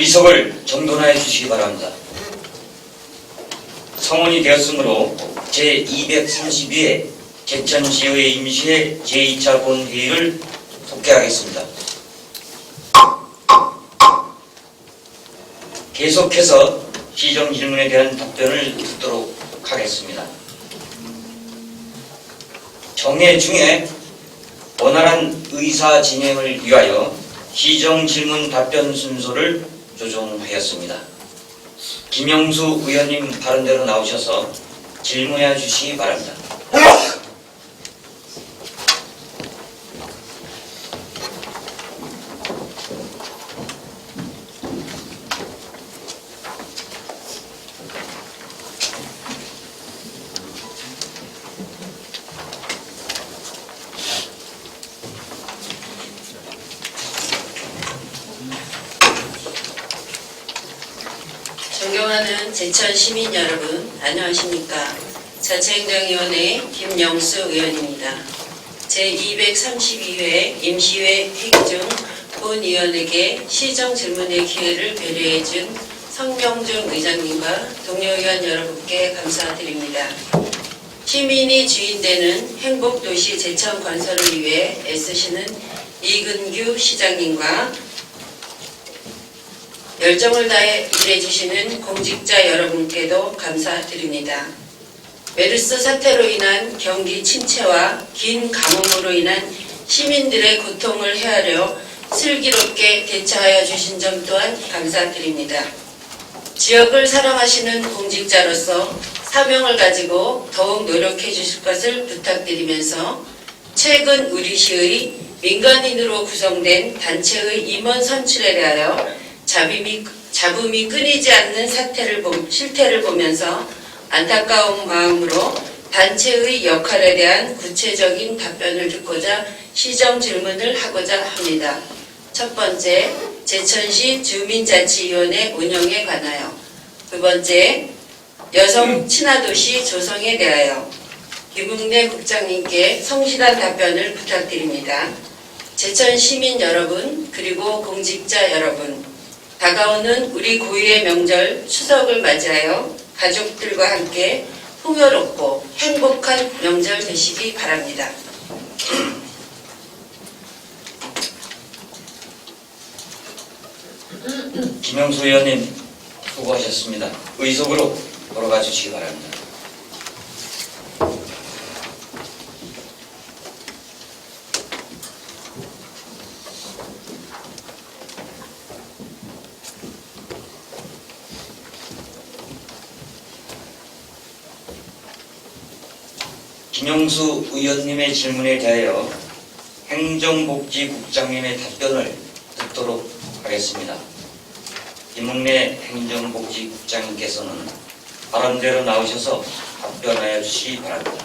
의석을 정돈하여 주시기 바랍니다. 성원이 되었으므로 제232회 제천시의 임시회 제2차 본회의를 속개하겠습니다. 계속해서 시정 질문에 대한 답변을 듣도록 하겠습니다. 정회 중에 원활한 의사 진행을 위하여 시정 질문 답변 순서를 조정하였습니다. 김영수 의원님 발언대로 나오셔서 질문해 주시기 바랍니다. 존경하는 제천 시민 여러분, 안녕하십니까. 자치행정위원회 김영수 의원입니다. 제232회 임시회 회의 중 본위원에게 시정 질문의 기회를 배려해준 성명준 의장님과 동료의원 여러분께 감사드립니다. 시민이 주인되는 행복도시 제천 건설을 위해 애쓰시는 이근규 시장님과 열정을 다해 일해주시는 공직자 여러분께도 감사드립니다. 메르스 사태로 인한 경기 침체와 긴 가뭄으로 인한 시민들의 고통을 헤아려 슬기롭게 대처하여 주신 점 또한 감사드립니다. 지역을 사랑하시는 공직자로서 사명을 가지고 더욱 노력해 주실 것을 부탁드리면서 최근 우리 시의 민간인으로 구성된 단체의 임원 선출에 대하여 잡음이 끊이지 않는 실태를 보면서 안타까운 마음으로 단체의 역할에 대한 구체적인 답변을 듣고자 시정 질문을 하고자 합니다. 첫 번째, 제천시 주민자치위원회 운영에 관하여. 두 번째, 여성 친화도시 조성에 대하여. 김웅래 국장님께 성실한 답변을 부탁드립니다. 제천 시민 여러분, 그리고 공직자 여러분, 다가오는 우리 고유의 명절 추석을 맞이하여 가족들과 함께 풍요롭고 행복한 명절 되시기 바랍니다. 김영수 의원님 수고하셨습니다. 의석으로 돌아가 주시기 바랍니다. 김영수 의원님의 질문에 대하여 행정복지국장님의 답변을 듣도록 하겠습니다. 김웅래 행정복지국장님께서는 발언대로 나오셔서 답변하여 주시기 바랍니다.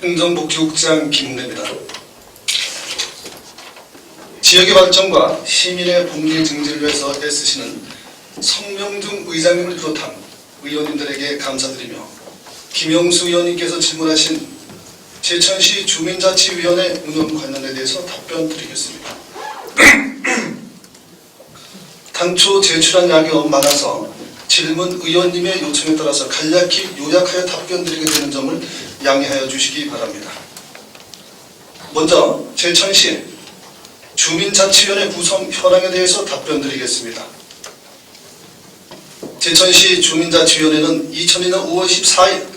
행정복지국장 김웅래입니다. 지역의 발전과 시민의 복리 증진을 위해서 애쓰시는 성명준 의장님을 비롯한 의원님들에게 감사드리며 김영수 의원님께서 질문하신 제천시 주민자치위원회 운영 관련에 대해서 답변드리겠습니다. 당초 제출한 양이 너무 많아서 질문 의원님의 요청에 따라서 간략히 요약하여 답변드리게 되는 점을 양해하여 주시기 바랍니다. 먼저 제천시 주민자치위원회 구성 현황에 대해서 답변드리겠습니다. 제천시 주민자치위원회는 2002년 5월 14일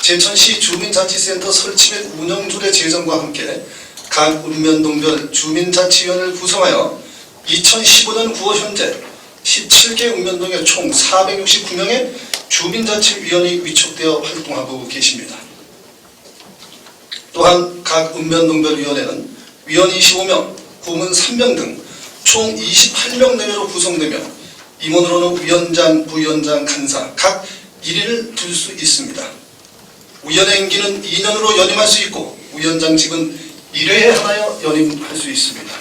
제천시 주민자치센터 설치 및 운영조례 제정과 함께 각 읍면동별 주민자치위원회를 구성하여 2015년 9월 현재 17개 읍면동에 총 469명의 주민자치위원이 위촉되어 활동하고 계십니다. 또한 각 읍면동별위원회는 위원 25명, 고문 3명 등 총 28명 내외로 구성되며 임원으로는 위원장, 부위원장, 간사 각 1인을 둘 수 있습니다. 위원회 임기는 2년으로 연임할 수 있고 위원장직은 1회에 하나여 연임할 수 있습니다.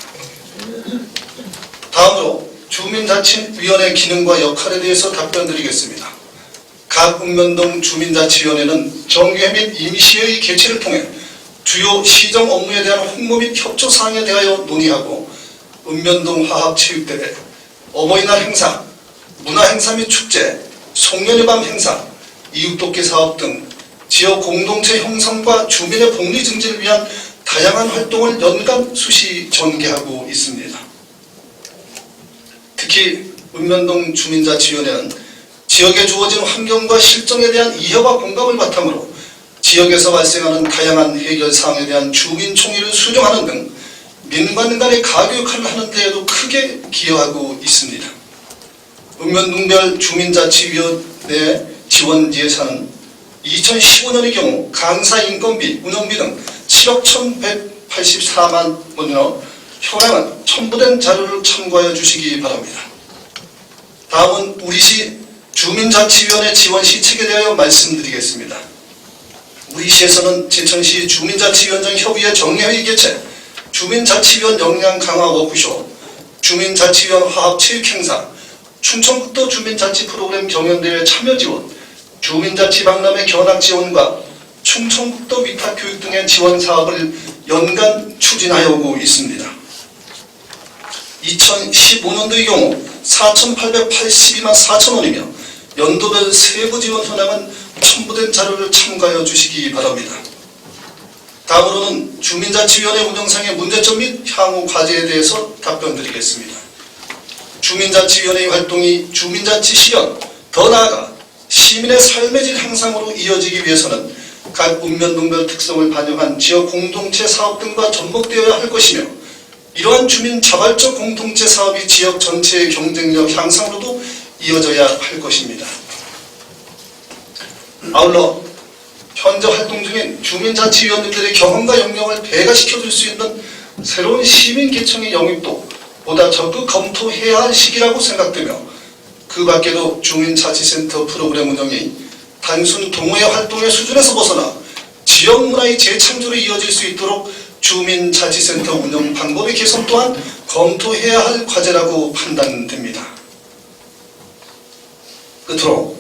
다음으로 주민자치위원회 기능과 역할에 대해서 답변드리겠습니다. 각 읍면동 주민자치위원회는 정기회 및 임시회의 개최를 통해 주요 시정 업무에 대한 홍보 및 협조 사항에 대하여 논의하고 읍면동 화합체육대회, 어버이날 행사, 문화행사 및 축제, 송년회 밤 행사, 이웃돕기 사업 등 지역 공동체 형성과 주민의 복리 증진을 위한 다양한 활동을 연간 수시 전개하고 있습니다. 특히 읍면동 주민자치위원회는 지역에 주어진 환경과 실정에 대한 이해와 공감을 바탕으로 지역에서 발생하는 다양한 해결 사항에 대한 주민총회를 수령하는 등 민관 간의 가교 역할을 하는 데에도 크게 기여하고 있습니다. 읍면동별 주민자치위원회 지원 예산은 2015년의 경우 강사 인건비, 운영비 등 7억 1,184만 원이며 현황은 첨부된 자료를 참고하여 주시기 바랍니다. 다음은 우리시 주민자치위원회 지원 시책에 대하여 말씀드리겠습니다. 우리시에서는 제천시 주민자치위원장 협의회 정례회의 개최, 주민자치위원 역량 강화 워크숍, 주민자치위원 화합 체육행사, 충청북도 주민자치 프로그램 경연대회 참여 지원, 주민자치 박람회 견학 지원과 충청북도 위탁교육 등의 지원 사업을 연간 추진하여 오고 있습니다. 2015년도의 경우 4,882만 4천 원이며 연도별 세부 지원 현황은 첨부된 자료를 참고하여 주시기 바랍니다. 다음으로는 주민자치위원회 운영상의 문제점 및 향후 과제에 대해서 답변드리겠습니다. 주민자치위원회의 활동이 주민자치 실현, 더 나아가 시민의 삶의 질 향상으로 이어지기 위해서는 각 읍면동별 특성을 반영한 지역 공동체 사업 등과 접목되어야 할 것이며 이러한 주민 자발적 공동체 사업이 지역 전체의 경쟁력 향상으로도 이어져야 할 것입니다. 아울러 현재 활동 중인 주민자치위원들의 경험과 역량을 배가시켜줄 수 있는 새로운 시민계층의 영입도 보다 적극 검토해야 할 시기라고 생각되며 그 밖에도 주민자치센터 프로그램 운영이 단순 동호회 활동의 수준에서 벗어나 지역문화의 재창조로 이어질 수 있도록 주민자치센터 운영 방법의 개선 또한 검토해야 할 과제라고 판단됩니다. 끝으로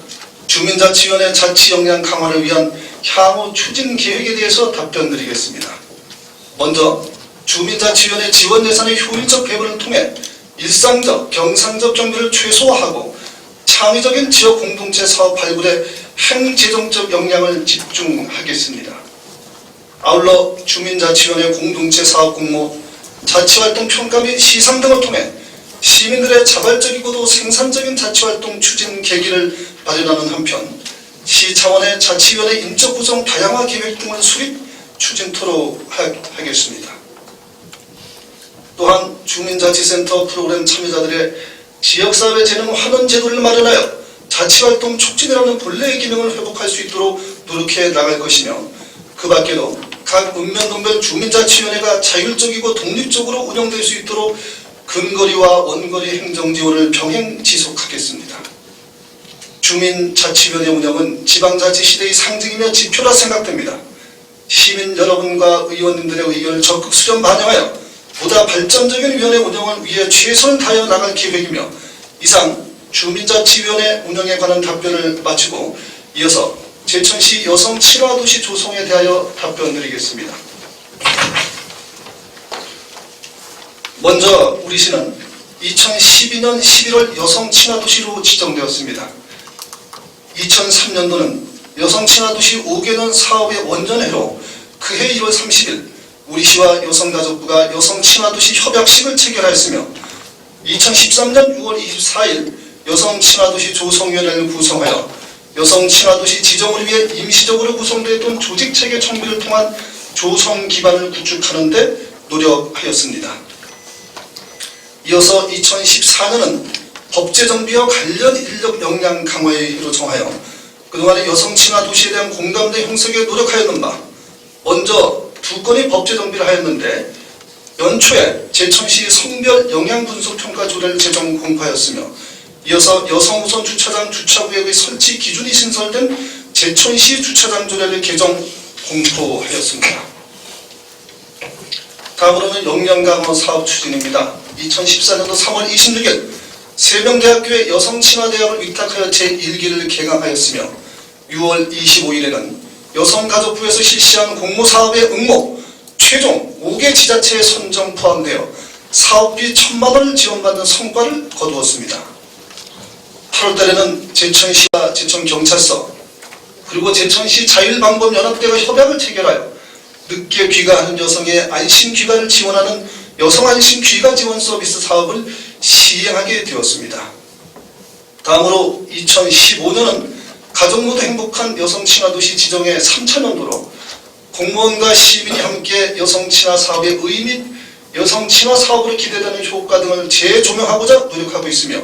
주민자치위원회 자치 역량 강화를 위한 향후 추진 계획에 대해서 답변드리겠습니다. 먼저 주민자치위원회 지원 예산의 효율적 배분을 통해 일상적, 경상적 경비를 최소화하고 창의적인 지역 공동체 사업 발굴에 행재정적 역량을 집중하겠습니다. 아울러 주민자치위원회 공동체 사업 공모, 자치활동 평가 및 시상 등을 통해 시민들의 자발적이고도 생산적인 자치활동 추진 계기를 마련하는 한편 시 차원의 자치위원회 인적 구성 다양화 계획 등을 수립 추진토록 하겠습니다. 또한 주민자치센터 프로그램 참여자들의 지역사회 재능 환원 제도를 마련하여 자치활동 촉진이라는 본래의 기능을 회복할 수 있도록 노력해 나갈 것이며 그 밖에도 각 읍면동별 주민자치위원회가 자율적이고 독립적으로 운영될 수 있도록 근거리와 원거리 행정지원을 병행 지속하겠습니다. 주민자치위원회 운영은 지방자치 시대의 상징이며 지표라 생각됩니다. 시민 여러분과 의원님들의 의견을 적극 수렴 반영하여 보다 발전적인 위원회 운영을 위해 최선을 다하여 나갈 계획이며 이상 주민자치위원회 운영에 관한 답변을 마치고 이어서 제천시 여성 친화도시 조성에 대하여 답변드리겠습니다. 먼저 우리시는 2012년 11월 여성 친화도시로 지정되었습니다. 2003년도는 여성 친화도시 5개년 사업의 원전회로 그해 1월 30일 우리시와 여성가족부가 여성 친화도시 협약식을 체결하였으며 2013년 6월 24일 여성 친화도시 조성위원회를 구성하여 여성 친화도시 지정을 위해 임시적으로 구성되었던 조직체계 정비를 통한 조성 기반을 구축하는 데 노력하였습니다. 이어서 2014년은 법제정비와 관련 인력 역량 강화의 해로 정하여 그동안의 여성 친화도시에 대한 공감대 형성에 노력하였는 바 먼저 2건의 법제정비를 하였는데 연초에 제천시 성별 영향분석평가 조례를 제정 공포하였으며 이어서 여성우선 주차장 주차구역의 설치 기준이 신설된 제천시 주차장 조례를 개정 공포하였습니다. 다음으로는 역량 강화 사업 추진입니다. 2014년도 3월 26일 세명대학교에 여성친화대학을 위탁하여 제1기를 개강하였으며 6월 25일에는 여성가족부에서 실시한 공모사업의 응모 최종 5개 지자체에 선정 포함되어 사업비 1,000만 원을 지원받는 성과를 거두었습니다. 8월달에는 제천시와 제천경찰서 그리고 제천시 자율방법연합대가 협약을 체결하여 늦게 귀가하는 여성의 안심귀가를 지원하는 여성안심귀가 지원 서비스 사업을 시행하게 되었습니다. 다음으로 2015년은 가족 모두 행복한 여성친화도시 지정의 3차년도로 공무원과 시민이 함께 여성친화 사업의 의의 및 여성친화 사업으로 기대되는 효과 등을 재조명하고자 노력하고 있으며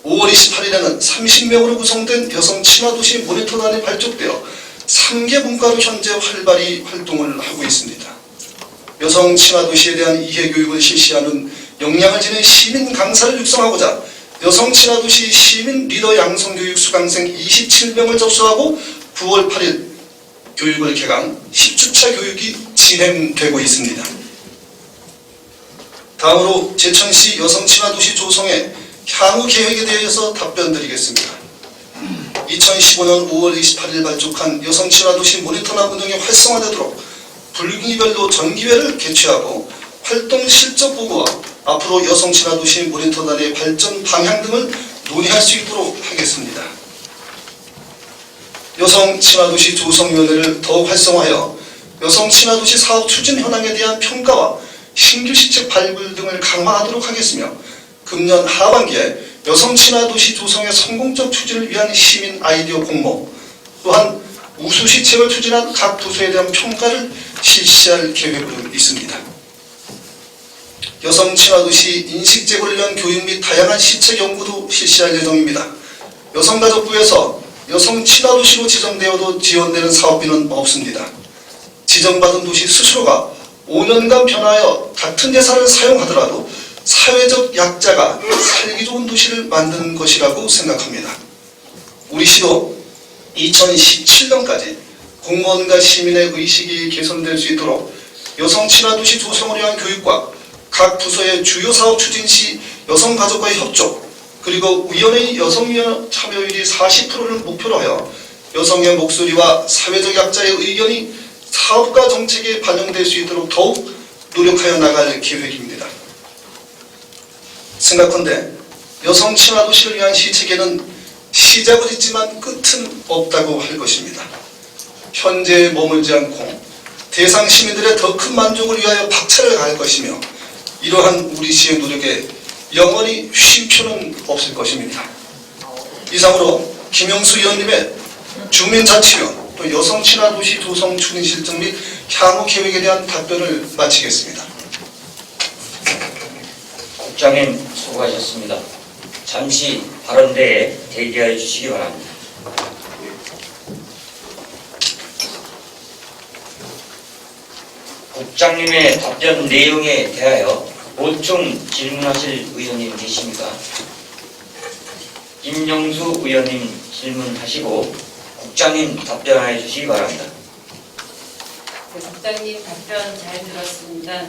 5월 28일에는 30명으로 구성된 여성친화도시 모니터단이 발족되어 3개 분과로 현재 활발히 활동을 하고 있습니다. 여성친화도시에 대한 이해교육을 실시하는 역량을 지닌 시민 강사를 육성하고자 여성친화도시 시민 리더 양성교육 수강생 27명을 접수하고 9월 8일 교육을 개강 10주차 교육이 진행되고 있습니다. 다음으로 제천시 여성친화도시 조성의 향후 계획에 대해서 답변드리겠습니다. 2015년 5월 28일 발족한 여성친화도시 모니터단 운영이 활성화되도록 분기별로 정기회를 개최하고 활동 실적 보고와 앞으로 여성친화도시 모니터단의 발전 방향 등을 논의할 수 있도록 하겠습니다. 여성친화도시 조성위원회를 더욱 활성화하여 여성친화도시 사업 추진 현황에 대한 평가와 신규 시책 발굴 등을 강화하도록 하겠으며 금년 하반기에 여성친화도시 조성의 성공적 추진을 위한 시민 아이디어 공모 또한 우수 시책을 추진한 각 부서에 대한 평가를 실시할 계획으로 있습니다. 여성친화도시 인식제고를 위한 교육 및 다양한 시책 연구도 실시할 예정입니다. 여성가족부에서 여성친화도시로 지정되어도 지원되는 사업비는 없습니다. 지정받은 도시 스스로가 5년간 변화하여 같은 예산을 사용하더라도 사회적 약자가 살기 좋은 도시를 만드는 것이라고 생각합니다. 우리 시도 2017년까지 공무원과 시민의 의식이 개선될 수 있도록 여성친화도시 조성을 위한 교육과 각 부서의 주요 사업 추진 시 여성가족과의 협조 그리고 위원회의 여성위원 참여율이 40%를 목표로 하여 여성의 목소리와 사회적 약자의 의견이 사업과 정책에 반영될 수 있도록 더욱 노력하여 나갈 계획입니다. 생각컨대 여성친화도시를 위한 시책에는 시작은 있지만 끝은 없다고 할 것입니다. 현재에 머물지 않고 대상 시민들의 더 큰 만족을 위하여 박차를 가할 것이며 이러한 우리 시의 노력에 영원히 쉼표는 없을 것입니다. 이상으로 김영수 의원님의 주민자치위원 또 여성친화도시 조성 추진 실정 및 향후 계획에 대한 답변을 마치겠습니다. 국장님 수고하셨습니다. 잠시 발언대에 대기하여 주시기 바랍니다. 국장님의 답변 내용에 대하여 보충 질문하실 의원님 계십니까? 김영수 의원님 질문하시고 국장님 답변해 주시기 바랍니다. 네, 국장님 답변 잘 들었습니다.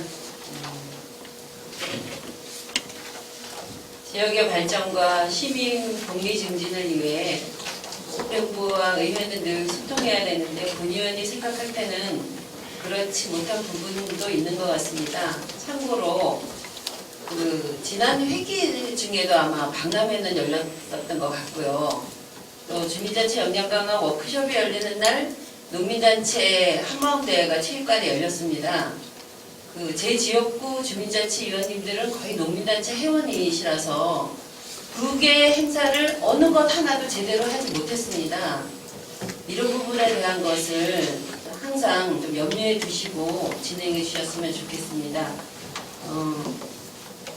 지역의 발전과 시민 복리 증진을 위해 정부와 의회는 늘 소통해야 되는데 본의원이 생각할 때는 그렇지 못한 부분도 있는 것 같습니다. 참고로 지난 회기 중에도 아마 박람회는 열렸었던 것 같고요. 또 주민자치 역량 강화 워크숍이 열리는 날 농민단체 한마음대회가 체육관에 열렸습니다. 제 지역구 주민자치위원님들은 거의 농민단체 회원이시라서 두 개의 행사를 어느 것 하나도 제대로 하지 못했습니다. 이런 부분에 대한 것을 항상 좀 염려해 두시고 진행해 주셨으면 좋겠습니다.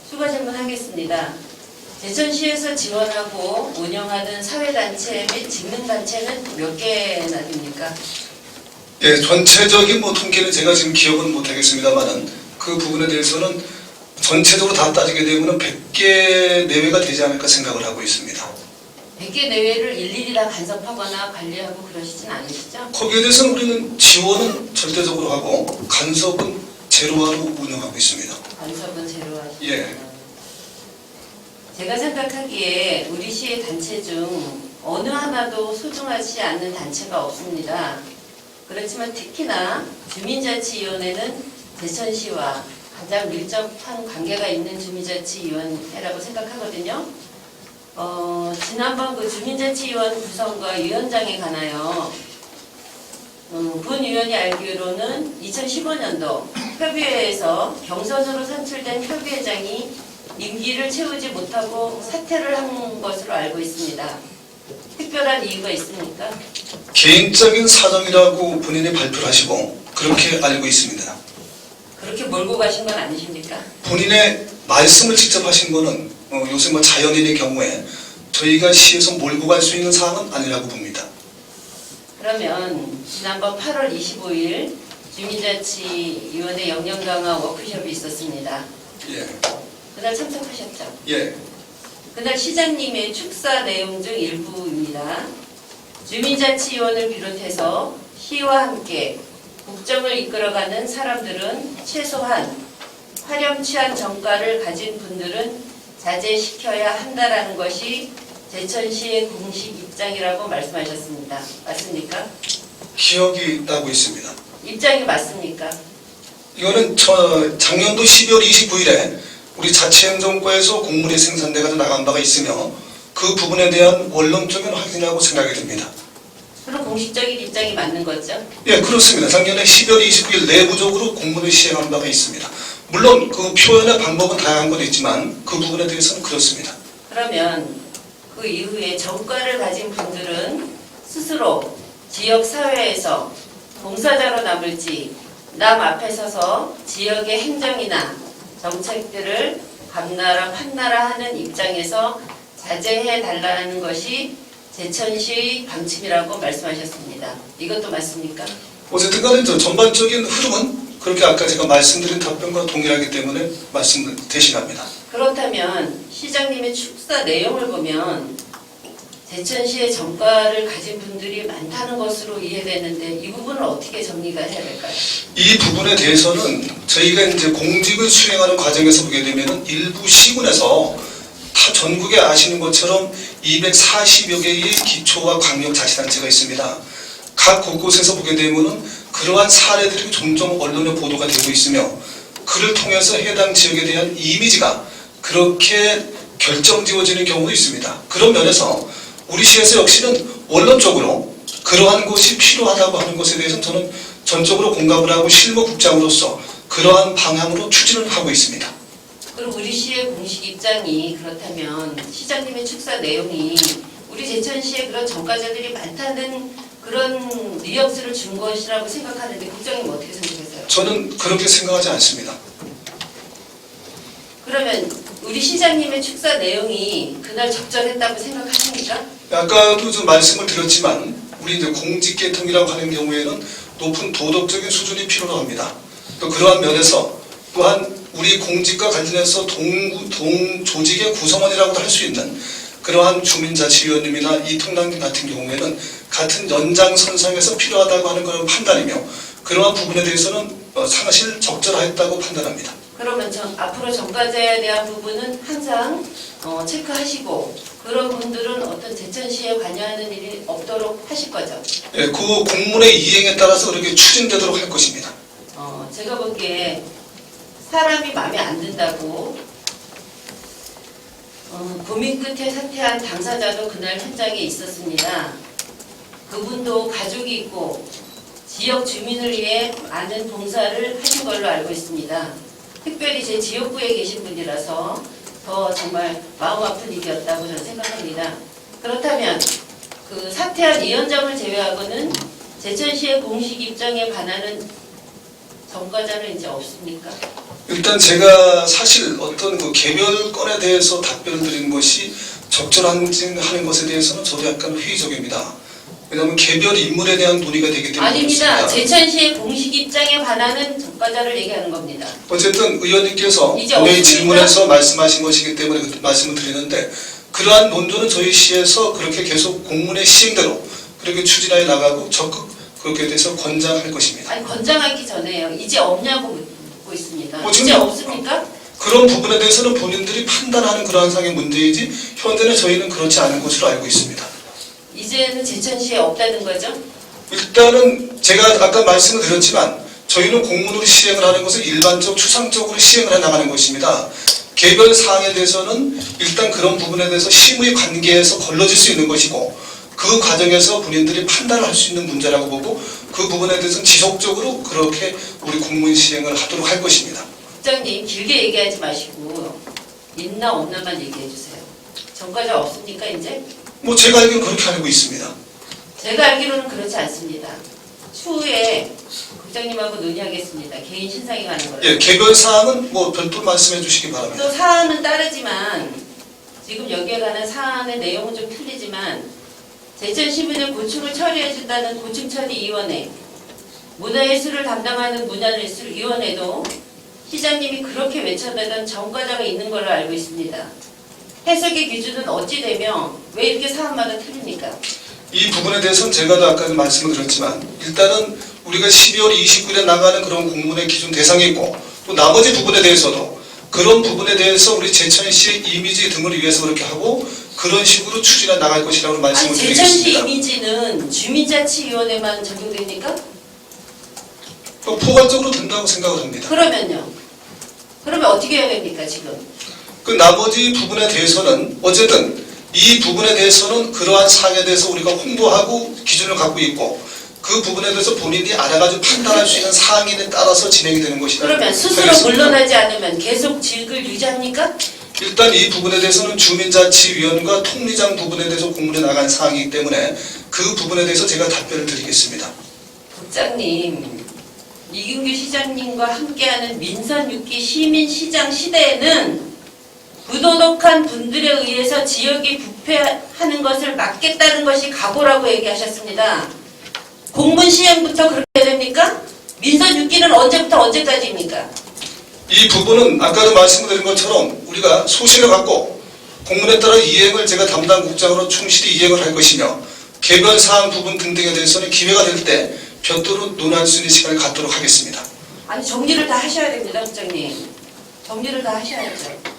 추가 질문하겠습니다. 제천시에서 지원하고 운영하는 사회단체 및 직능단체는 몇 개나 됩니까? 예, 전체적인 통계는 제가 지금 기억은 못하겠습니다만은 그 부분에 대해서는 전체적으로 다 따지게 되면 100개 내외가 되지 않을까 생각을 하고 있습니다. 100개 내외를 일일이 다 간섭하거나 관리하고 그러시진 않으시죠? 거기에 대해서는 우리는 지원은 절대적으로 하고 간섭은 제로화로 운영하고 있습니다. 간섭은 제로 하시죠? 예. 제가 생각하기에 우리 시의 단체 중 어느 하나도 소중하지 않는 단체가 없습니다. 그렇지만 특히나 주민자치위원회는 제천시와 가장 밀접한 관계가 있는 주민자치위원회라고 생각하거든요. 지난번 그 주민자치위원 구성과 위원장에 관하여 본 위원이 알기로는 2015년도 협의회에서 경선으로 선출된 협의회장이 임기를 채우지 못하고 사퇴를 한 것으로 알고 있습니다. 특별한 이유가 있습니까? 개인적인 사정이라고 본인이 발표를 하시고 그렇게 알고 있습니다. 그렇게 몰고 가신 건 아니십니까? 본인의 말씀을 직접 하신 거는 요새 뭐 자연인의 경우에 저희가 시에서 몰고 갈 수 있는 사항은 아니라고 봅니다. 그러면 지난번 8월 25일 주민자치위원회 역량강화 워크숍이 있었습니다. 예. 그날 참석하셨죠? 예. 그날 시장님의 축사 내용 중 일부입니다. 주민자치위원을 비롯해서 시와 함께 국정을 이끌어가는 사람들은 최소한 화렴치한 정가를 가진 분들은 자제시켜야 한다라는 것이 제천시의 공식 입장이라고 말씀하셨습니다. 맞습니까? 기억이 나고 있습니다. 입장이 맞습니까? 이거는 작년도 12월 29일에 우리 자치행정과에서 공문이 생산돼서 나간 바가 있으며 그 부분에 대한 원론적인 확인이라고 생각이 듭니다. 그럼 공식적인 입장이 맞는 거죠? 예, 그렇습니다. 작년에 12월 29일 내부적으로 공문을 시행한 바가 있습니다. 물론 그 표현의 방법은 다양한 건 있지만 그 부분에 대해서는 그렇습니다. 그러면 그 이후에 정가를 가진 분들은 스스로 지역 사회에서 봉사자로 남을지 남 앞에 서서 지역의 행정이나 정책들을 감나라 판나라 하는 입장에서 자제해 달라는 것이 제천시의 방침이라고 말씀하셨습니다. 이것도 맞습니까? 어쨌든 간에 전반적인 흐름은 그렇게 아까 제가 말씀드린 답변과 동일하기 때문에 말씀을 대신합니다. 그렇다면 시장님의 축사 내용을 보면 제천시의 정가를 가진 분들이 많다는 것으로 이해되는데 이 부분을 어떻게 정리가 해야 될까요? 이 부분에 대해서는 저희가 이제 공직을 수행하는 과정에서 보게 되면은 일부 시군에서 다 전국에 아시는 것처럼 240여 개의 기초와 광역자치단체가 있습니다. 각 곳곳에서 보게 되면은 그러한 사례들이 종종 언론에 보도가 되고 있으며 그를 통해서 해당 지역에 대한 이미지가 그렇게 결정지어지는 경우도 있습니다. 그런 면에서 우리 시에서 역시는 원론적으로 그러한 것이 필요하다고 하는 것에 대해서는 저는 전적으로 공감을 하고 실무국장으로서 그러한 방향으로 추진을 하고 있습니다. 그럼 우리 시의 공식 입장이 그렇다면 시장님의 축사 내용이 우리 제천시에 그런 정가자들이 많다는 그런 뉘앙스를 준 것이라고 생각하는데 국장님 어떻게 생각하세요? 저는 그렇게 생각하지 않습니다. 그러면 우리 시장님의 축사 내용이 그날 적절했다고 생각하십니까? 아까도 좀 말씀을 드렸지만 우리 이제 공직계통이라고 하는 경우에는 높은 도덕적인 수준이 필요로 합니다. 또 그러한 면에서 또한 우리 공직과 관련해서 동조직의 구성원이라고도 할 수 있는 그러한 주민자치위원님이나 이통당님 같은 경우에는 같은 연장선상에서 필요하다고 하는 그런 판단이며 그러한 부분에 대해서는 사실 적절했다고 판단합니다. 그러면 앞으로 정가자에 대한 부분은 항상 체크하시고 그런 분들은 어떤 제천시에 관여하는 일이 없도록 하실 거죠? 예, 그 공문의 이행에 따라서 그렇게 추진되도록 할 것입니다. 제가 보기에 사람이 마음에 안 든다고 고민 끝에 사퇴한 당사자도 그날 현장에 있었습니다. 그분도 가족이 있고 지역 주민을 위해 많은 봉사를 하신 걸로 알고 있습니다. 특별히 제 지역구에 계신 분이라서 더 정말 마음 아픈 일이었다고 저는 생각합니다. 그렇다면 그 사퇴한 위원장을 제외하고는 제천시의 공식 입장에 반하는 정가자는 이제 없습니까? 일단 제가 사실 어떤 그 개별 건에 대해서 답변을 드리는 것이 적절한지 하는 것에 대해서는 저도 약간 회의적입니다. 왜냐하면 개별 인물에 대한 논의가 되기 때문에 아닙니다. 그렇습니다. 제천시의 공식 입장에 반하는 정가자를 얘기하는 겁니다. 어쨌든 의원님께서 이제 분명히 없습니까? 질문에서 말씀하신 것이기 때문에 그 말씀을 드리는데 그러한 논조는 저희 시에서 그렇게 계속 공문의 시행대로 그렇게 추진해 나가고 적극 그렇게 돼서 권장할 것입니다. 아니 권장하기 전에요. 이제 없냐고 묻고 있습니다. 뭐 이제 지금 없습니까? 그런 부분에 대해서는 본인들이 판단하는 그러한 상의 문제이지 현재는 저희는 그렇지 않은 것으로 알고 있습니다. 이제는 제천시에 없다는 거죠? 일단은 제가 아까 말씀을 드렸지만 저희는 공문으로 시행을 하는 것은 일반적 추상적으로 시행을 해 나가는 것입니다. 개별 사항에 대해서는 일단 그런 부분에 대해서 심의 관계에서 걸러질 수 있는 것이고 그 과정에서 본인들이 판단을 할 수 있는 문제라고 보고 그 부분에 대해서는 지속적으로 그렇게 우리 공문 시행을 하도록 할 것입니다. 국장님 길게 얘기하지 마시고 있나 없나만 얘기해 주세요. 전과자 없습니까 이제? 뭐 제가 알기로는 그렇게 알고 있습니다. 제가 알기로는 그렇지 않습니다. 추후에 국장님하고 논의하겠습니다. 개인 신상이 가는 거라서. 예, 개별 사항은 뭐 별도로 말씀해 주시기 바랍니다. 또 사안은 따르지만 지금 여기에 관한 사안의 내용은 좀 틀리지만 제천시민의 고충을 처리해준다는 고충처리위원회, 문화예술을 담당하는 문화예술위원회도 시장님이 그렇게 외쳐대던 전과자가 있는 걸로 알고 있습니다. 해석의 기준은 어찌 되며 왜 이렇게 사안마다 틀립니까? 이 부분에 대해서는 제가 아까 말씀을 드렸지만 일단은 우리가 12월 29일에 나가는 그런 공문의 기준 대상이 있고 또 나머지 부분에 대해서도 그런 부분에 대해서 우리 제천시의 이미지 등을 위해서 그렇게 하고 그런 식으로 추진해 나갈 것이라고 말씀을 아니 제천시 드리겠습니다. 이미지는 주민자치위원회만 적용됩니까? 포괄적으로 된다고 생각을 합니다. 그러면요? 그러면 어떻게 해야 됩니까 지금? 그 나머지 부분에 대해서는 어쨌든 이 부분에 대해서는 그러한 사항에 대해서 우리가 홍보하고 기준을 갖고 있고 그 부분에 대해서 본인이 알아가지고 판단할 수 있는 사항에 따라서 진행이 되는 것이다. 그러면 스스로 물러나지 않으면 계속 직을 유지합니까? 일단 이 부분에 대해서는 주민자치위원과 통리장 부분에 대해서 공문에 나간 사항이기 때문에 그 부분에 대해서 제가 답변을 드리겠습니다. 국장님, 이균규 시장님과 함께하는 민선 6기 시민시장 시대에는 부도덕한 분들에 의해서 지역이 부패하는 것을 막겠다는 것이 각오라고 얘기하셨습니다. 공문 시행부터 그렇게 됩니까? 민선 6기는 언제부터 언제까지입니까? 이 부분은 아까도 말씀드린 것처럼 우리가 소신을 갖고 공문에 따라 이행을 제가 담당 국장으로 충실히 이행을 할 것이며 개별 사항 부분 등등에 대해서는 기회가 될 때 별도로 논할 수 있는 시간을 갖도록 하겠습니다. 아니 정리를 다 하셔야 됩니다, 국장님. 정리를 다 하셔야죠.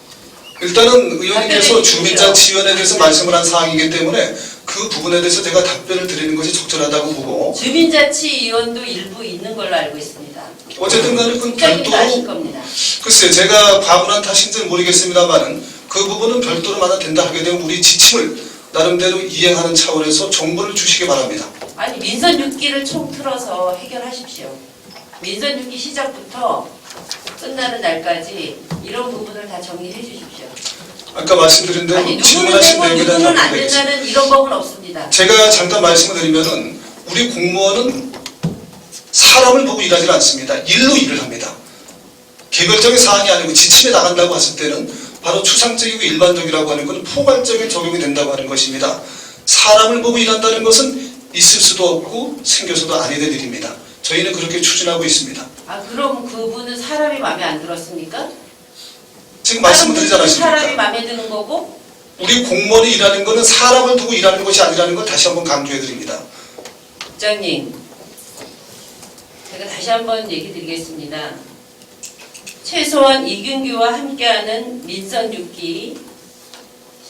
일단은 의원님께서 주민자치위원회에 대해서 말씀을 한 사항이기 때문에 그 부분에 대해서 제가 답변을 드리는 것이 적절하다고 보고 주민자치위원도 일부 있는 걸로 알고 있습니다. 어쨌든 간에 그건 국장님도 아실 별도로 겁니다. 글쎄요 제가 과분한 탓인지는 모르겠습니다만은 그 부분은 별도로만 된다 하게 되면 우리 지침을 나름대로 이행하는 차원에서 정보를 주시기 바랍니다. 아니 민선 6기를 총틀어서 해결하십시오. 민선 6기 시작부터 끝나는 날까지 이런 부분을 다 정리해 주십시오. 아까 말씀드린 대로 아니 누구는 질문하신 되고 내용에 대한 누구는 안 답변드리겠습니다. 된다는 이런 법은 없습니다. 제가 잠깐 말씀을 드리면은 우리 공무원은 사람을 보고 일하지 않습니다. 일로 일을 합니다. 개별적인 사항이 아니고 지침에 나간다고 했을 때는 바로 추상적이고 일반적이라고 하는 것은 포괄적인 적용이 된다고 하는 것입니다. 사람을 보고 일한다는 것은 있을 수도 없고 생겨서도 아니 될 일입니다. 저희는 그렇게 추진하고 있습니다. 아 그럼 그분은 사람이 마음에 안 들었습니까? 지금 말씀드리지 다른 분들은 사람이 않았습니까? 마음에 드는 거고 우리 공무원이 일하는 것은 사람을 두고 일하는 것이 아니라는 걸 다시 한번 강조해 드립니다. 국장님 제가 다시 한번 얘기 드리겠습니다. 최소한 이균규와 함께하는 민선 6기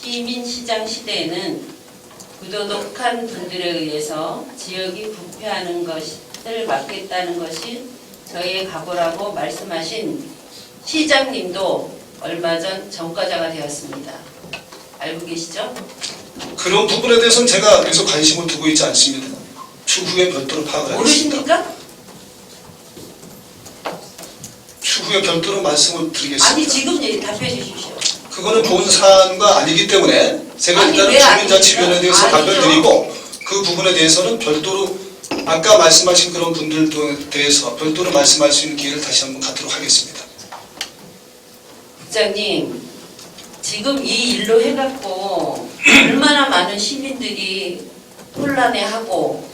시민시장 시대에는 부도덕한 분들에 의해서 지역이 부패하는 것을 막겠다는 것이 저희의 각오라고 말씀하신 시장님도 얼마 전 전과자가 되었습니다. 알고 계시죠? 그런 부분에 대해서는 제가 계속 관심을 두고 있지 않습니다. 추후에 별도로 파악을 하겠습니다. 모르십니까? 추후에 별도로 말씀을 드리겠습니다. 아니 지금 얘기 답해 주십시오. 그거는 본 사안과 아니기 때문에 제가 아니, 일단 왜 주민자치위원회에 대해서 아니죠? 답변을 드리고 그 부분에 대해서는 별도로 아까 말씀하신 그런 분들에 대해서 별도로 말씀할 수 있는 기회를 다시 한번 갖도록 하겠습니다. 국장님 지금 이 일로 해갖고 얼마나 많은 시민들이 혼란해하고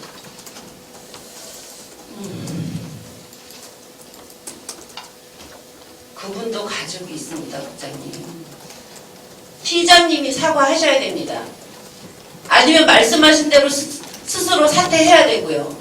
그분도 가족이 있습니다, 국장님. 시장님이 사과하셔야 됩니다. 아니면 말씀하신 대로 스스로 사퇴해야 되고요.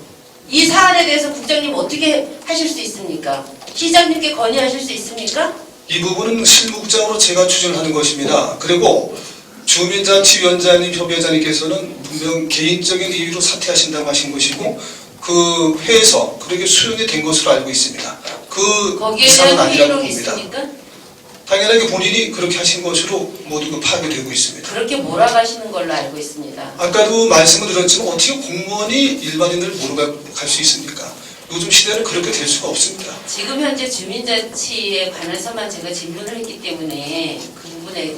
이 사안에 대해서 국장님 어떻게 하실 수 있습니까? 시장님께 건의하실 수 있습니까? 이 부분은 실무국장으로 제가 추진을 하는 것입니다. 그리고 주민자치위원장님, 협의회장님께서는 분명 개인적인 이유로 사퇴하신다고 하신 것이고 그 회에서 그렇게 수용이 된 것으로 알고 있습니다. 그 거기에 이상은 대한 아니라고 회의록이 봅니다. 있습니까? 당연하게 본인이 그렇게 하신 것으로 모두 파악이 되고 있습니다. 그렇게 몰아가시는 걸로 알고 있습니다. 아까도 말씀을 드렸지만 어떻게 공무원이 일반인을 몰아갈 수 있습니까? 요즘 시대는 그렇게 될 수가 없습니다. 지금 현재 주민자치에 관해서만 제가 질문을 했기 때문에 그 부분에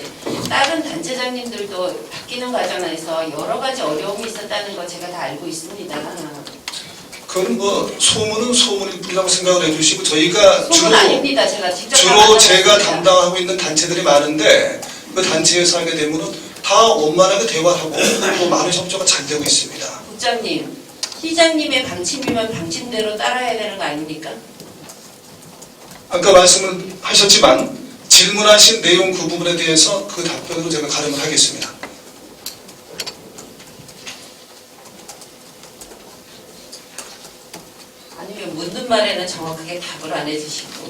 다른 단체장님들도 바뀌는 과정에서 여러 가지 어려움이 있었다는 거 제가 다 알고 있습니다. 그건 뭐 소문은 소문일 뿐이라고 생각을 해주시고 저희가 소문 아닙니다. 제가 직접 주로 제가 만나봤습니다. 담당하고 있는 단체들이 많은데 그 단체에서 하게 되면은 다 원만하게 대화하고 또 많은 협조가 잘 되고 있습니다. 국장님, 시장님의 방침이면 방침대로 따라야 되는 거 아닙니까? 아까 말씀을 하셨지만 질문하신 내용 그 부분에 대해서 그 답변으로 제가 가름을 하겠습니다. 아니면 묻는 말에는 정확하게 답을 안 해주시고.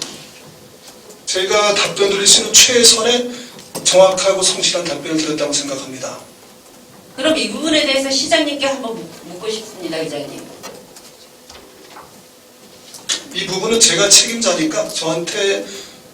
제가 답변 드릴 수 있는 최선의 정확하고 성실한 답변을 드렸다고 생각합니다. 그럼 이 부분에 대해서 시장님께 한번 묻고 싶습니다, 기자님. 이 부분은 제가 책임자니까 저한테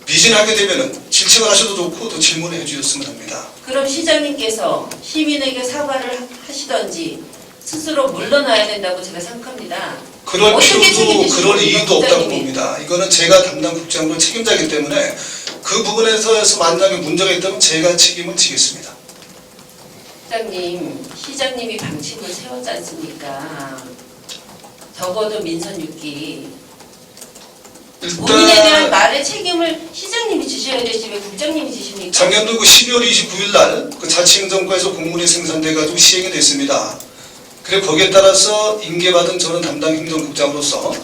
미진하게 되면은 질책을 하셔도 좋고 또 질문을 해주셨으면 합니다. 그럼 시장님께서 시민에게 사과를 하시던지 스스로 물러나야 된다고 제가 생각합니다. 그럴 어떻게 필요도 책임지십니까, 그럴 이유도 없다고 국장님이? 봅니다. 이거는 제가 담당 국장으로 책임자이기 때문에 그 부분에서 만약에 문제가 있다면 제가 책임을 지겠습니다. 국장님, 시장님이 방침을 세웠지 않습니까? 적어도 민선 6기. 본인에 대한 일단 말의 책임을 시장님이 지셔야 되지 왜 국장님이 지십니까? 작년도 그 12월 29일 날 그 자치행정과에서 공문이 생산돼가지고 시행이 됐습니다. 그리고 거기에 따라서 인계받은 저는 담당 행정국장으로서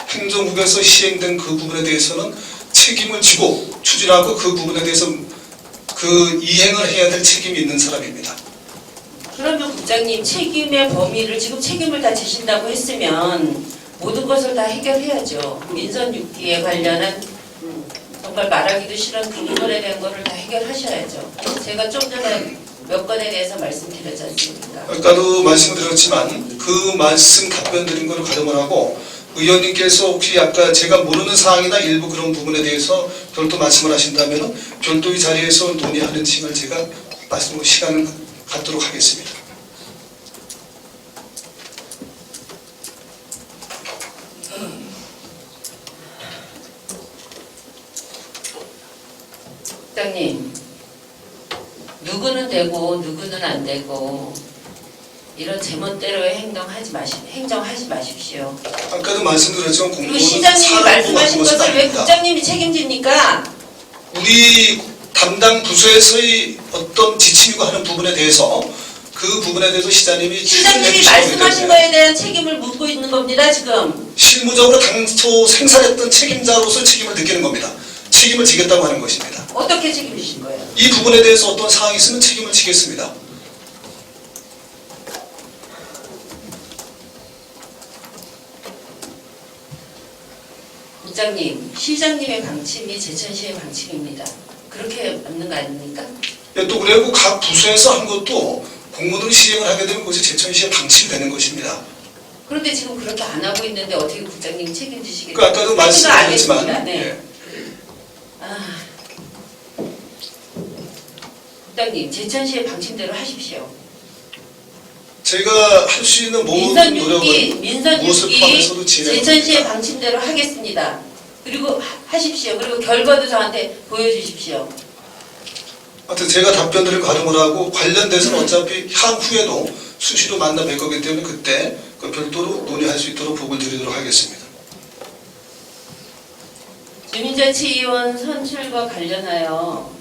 행정국에서 시행된 그 부분에 대해서는 책임을 지고 추진하고 그 부분에 대해서 그 이행을 해야 될 책임이 있는 사람입니다. 그러면 국장님 책임의 범위를 지금 책임을 다 지신다고 했으면 모든 것을 다 해결해야죠. 민선 6기에 관련한 정말 말하기도 싫은 그 부분에 대한 것을 다 해결하셔야죠. 제가 좀 전에 몇 건에 대해서 말씀드렸지 않습니까? 아까도 말씀드렸지만 그 말씀 답변 드린 거를 가름을 하고 의원님께서 혹시 아까 제가 모르는 사항이나 일부 그런 부분에 대해서 별도 말씀을 하신다면 별도의 자리에서 논의하는 시간을 제가 시간을 갖도록 하겠습니다. 국장님, 누구는 되고 누구는 안 되고 이런 제멋대로의 행정하지 마십시오. 아까도 말씀드렸지만 그리고 공무원은 시장님이 사람 말씀하신 뽑아준 것은 것을 왜 아닙니다. 국장님이 책임집니까? 우리 담당 부서에서의 어떤 지침이고 하는 부분에 대해서 그 부분에 대해서 시장님이 시장님이 말씀하신 거에 대한 책임을 묻고 있는 겁니다, 지금. 실무적으로 당초 생산했던 책임자로서 책임을 느끼는 겁니다. 책임을 지겠다고 하는 것입니다. 어떻게 책임지신 거예요? 이 부분에 대해서 어떤 사항이 있으면 책임을 지겠습니다. 국장님, 시장님의 방침이 제천시의 방침입니다. 그렇게 맞는 거 아닙니까? 예, 또 그리고 각 부서에서 한 것도 공무원으로 시행을 하게 되면 그것이 제천시의 방침이 되는 것입니다. 그런데 지금 그렇게 안 하고 있는데 어떻게 국장님이 책임지시겠어요? 그 아까도 말씀드렸지만 네. 예. 국장님, 제천시의 방침대로 하십시오. 제가 할 수 있는 모든 노력을 민선 무엇을 6기 포함해서도 진행합니다. 제천시의 방침대로 하겠습니다. 그리고 하십시오. 그리고 결과도 저한테 보여주십시오. 하여튼 제가 답변들을 가름을 하고 관련돼서는 어차피 향후에도 수시로 만나 뵐 거기 때문에 그때 그 별도로 논의할 수 있도록 보고를 드리도록 하겠습니다. 주민자치위원 선출과 관련하여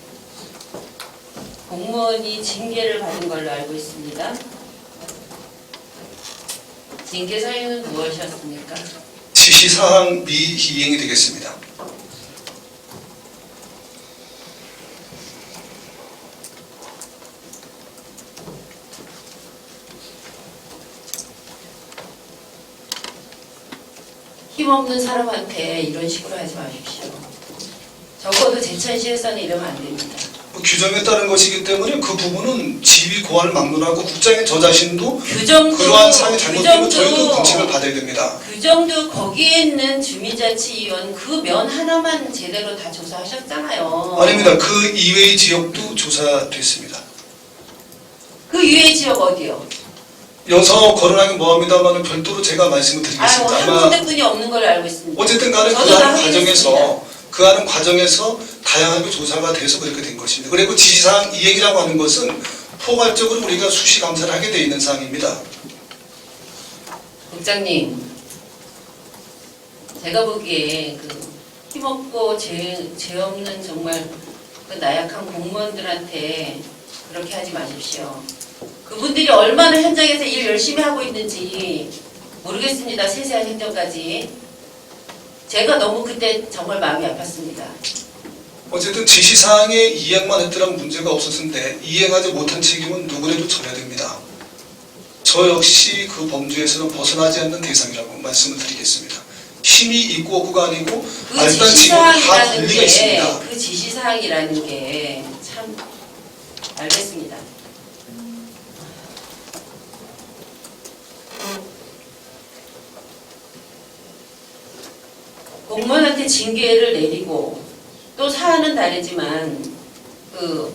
공무원이 징계를 받은 걸로 알고 있습니다. 징계 사유는 무엇이었습니까? 지시사항 미이행이 되겠습니다. 힘없는 사람한테 이런 식으로 하지 마십시오. 적어도 제천시에서는 이러면 안 됩니다. 규정에 따른 것이기 때문에 그 부분은 지위 고하를 막론하고 국장인 저 자신도 규정도 그러한 사항이 잘못되면 저희도 문책을 받아야 됩니다. 규정도 거기에 있는 주민자치위원 그 면 하나만 제대로 다 조사하셨잖아요. 아닙니다. 그 이외의 지역도 조사됐습니다. 그 이외의 지역 어디요? 여서 거론하기 뭐합니다만 별도로 제가 말씀을 아유, 드리겠습니다. 한 아마 군데뿐이 없는 걸로 알고 있습니다. 어쨌든 간에 저도 그 다 하는 확인했습니다. 과정에서 다양하게 조사가 돼서 그렇게 된 것입니다. 그리고 지시사항 이 얘기라고 하는 것은 포괄적으로 우리가 수시 감사를 하게 되어 있는 사항입니다. 국장님, 제가 보기에 그 힘없고 죄 없는 정말 그 나약한 공무원들한테 그렇게 하지 마십시오. 그분들이 얼마나 현장에서 일 열심히 하고 있는지 모르겠습니다. 세세한 행정까지. 제가 너무 그때 정말 마음이 아팠습니다. 어쨌든 지시사항에 이행만 했더라면 문제가 없었는데 이행하지 못한 책임은 누구라도 져야 됩니다. 저 역시 그 범주에서는 벗어나지 않는 대상이라고 말씀을 드리겠습니다. 힘이 있고 없고가 아니고 그 말단 책임은 다 권리가 있습니다. 그 지시사항이라는 게 참 알겠습니다. 공무원한테 징계를 내리고 또 사안은 다르지만 그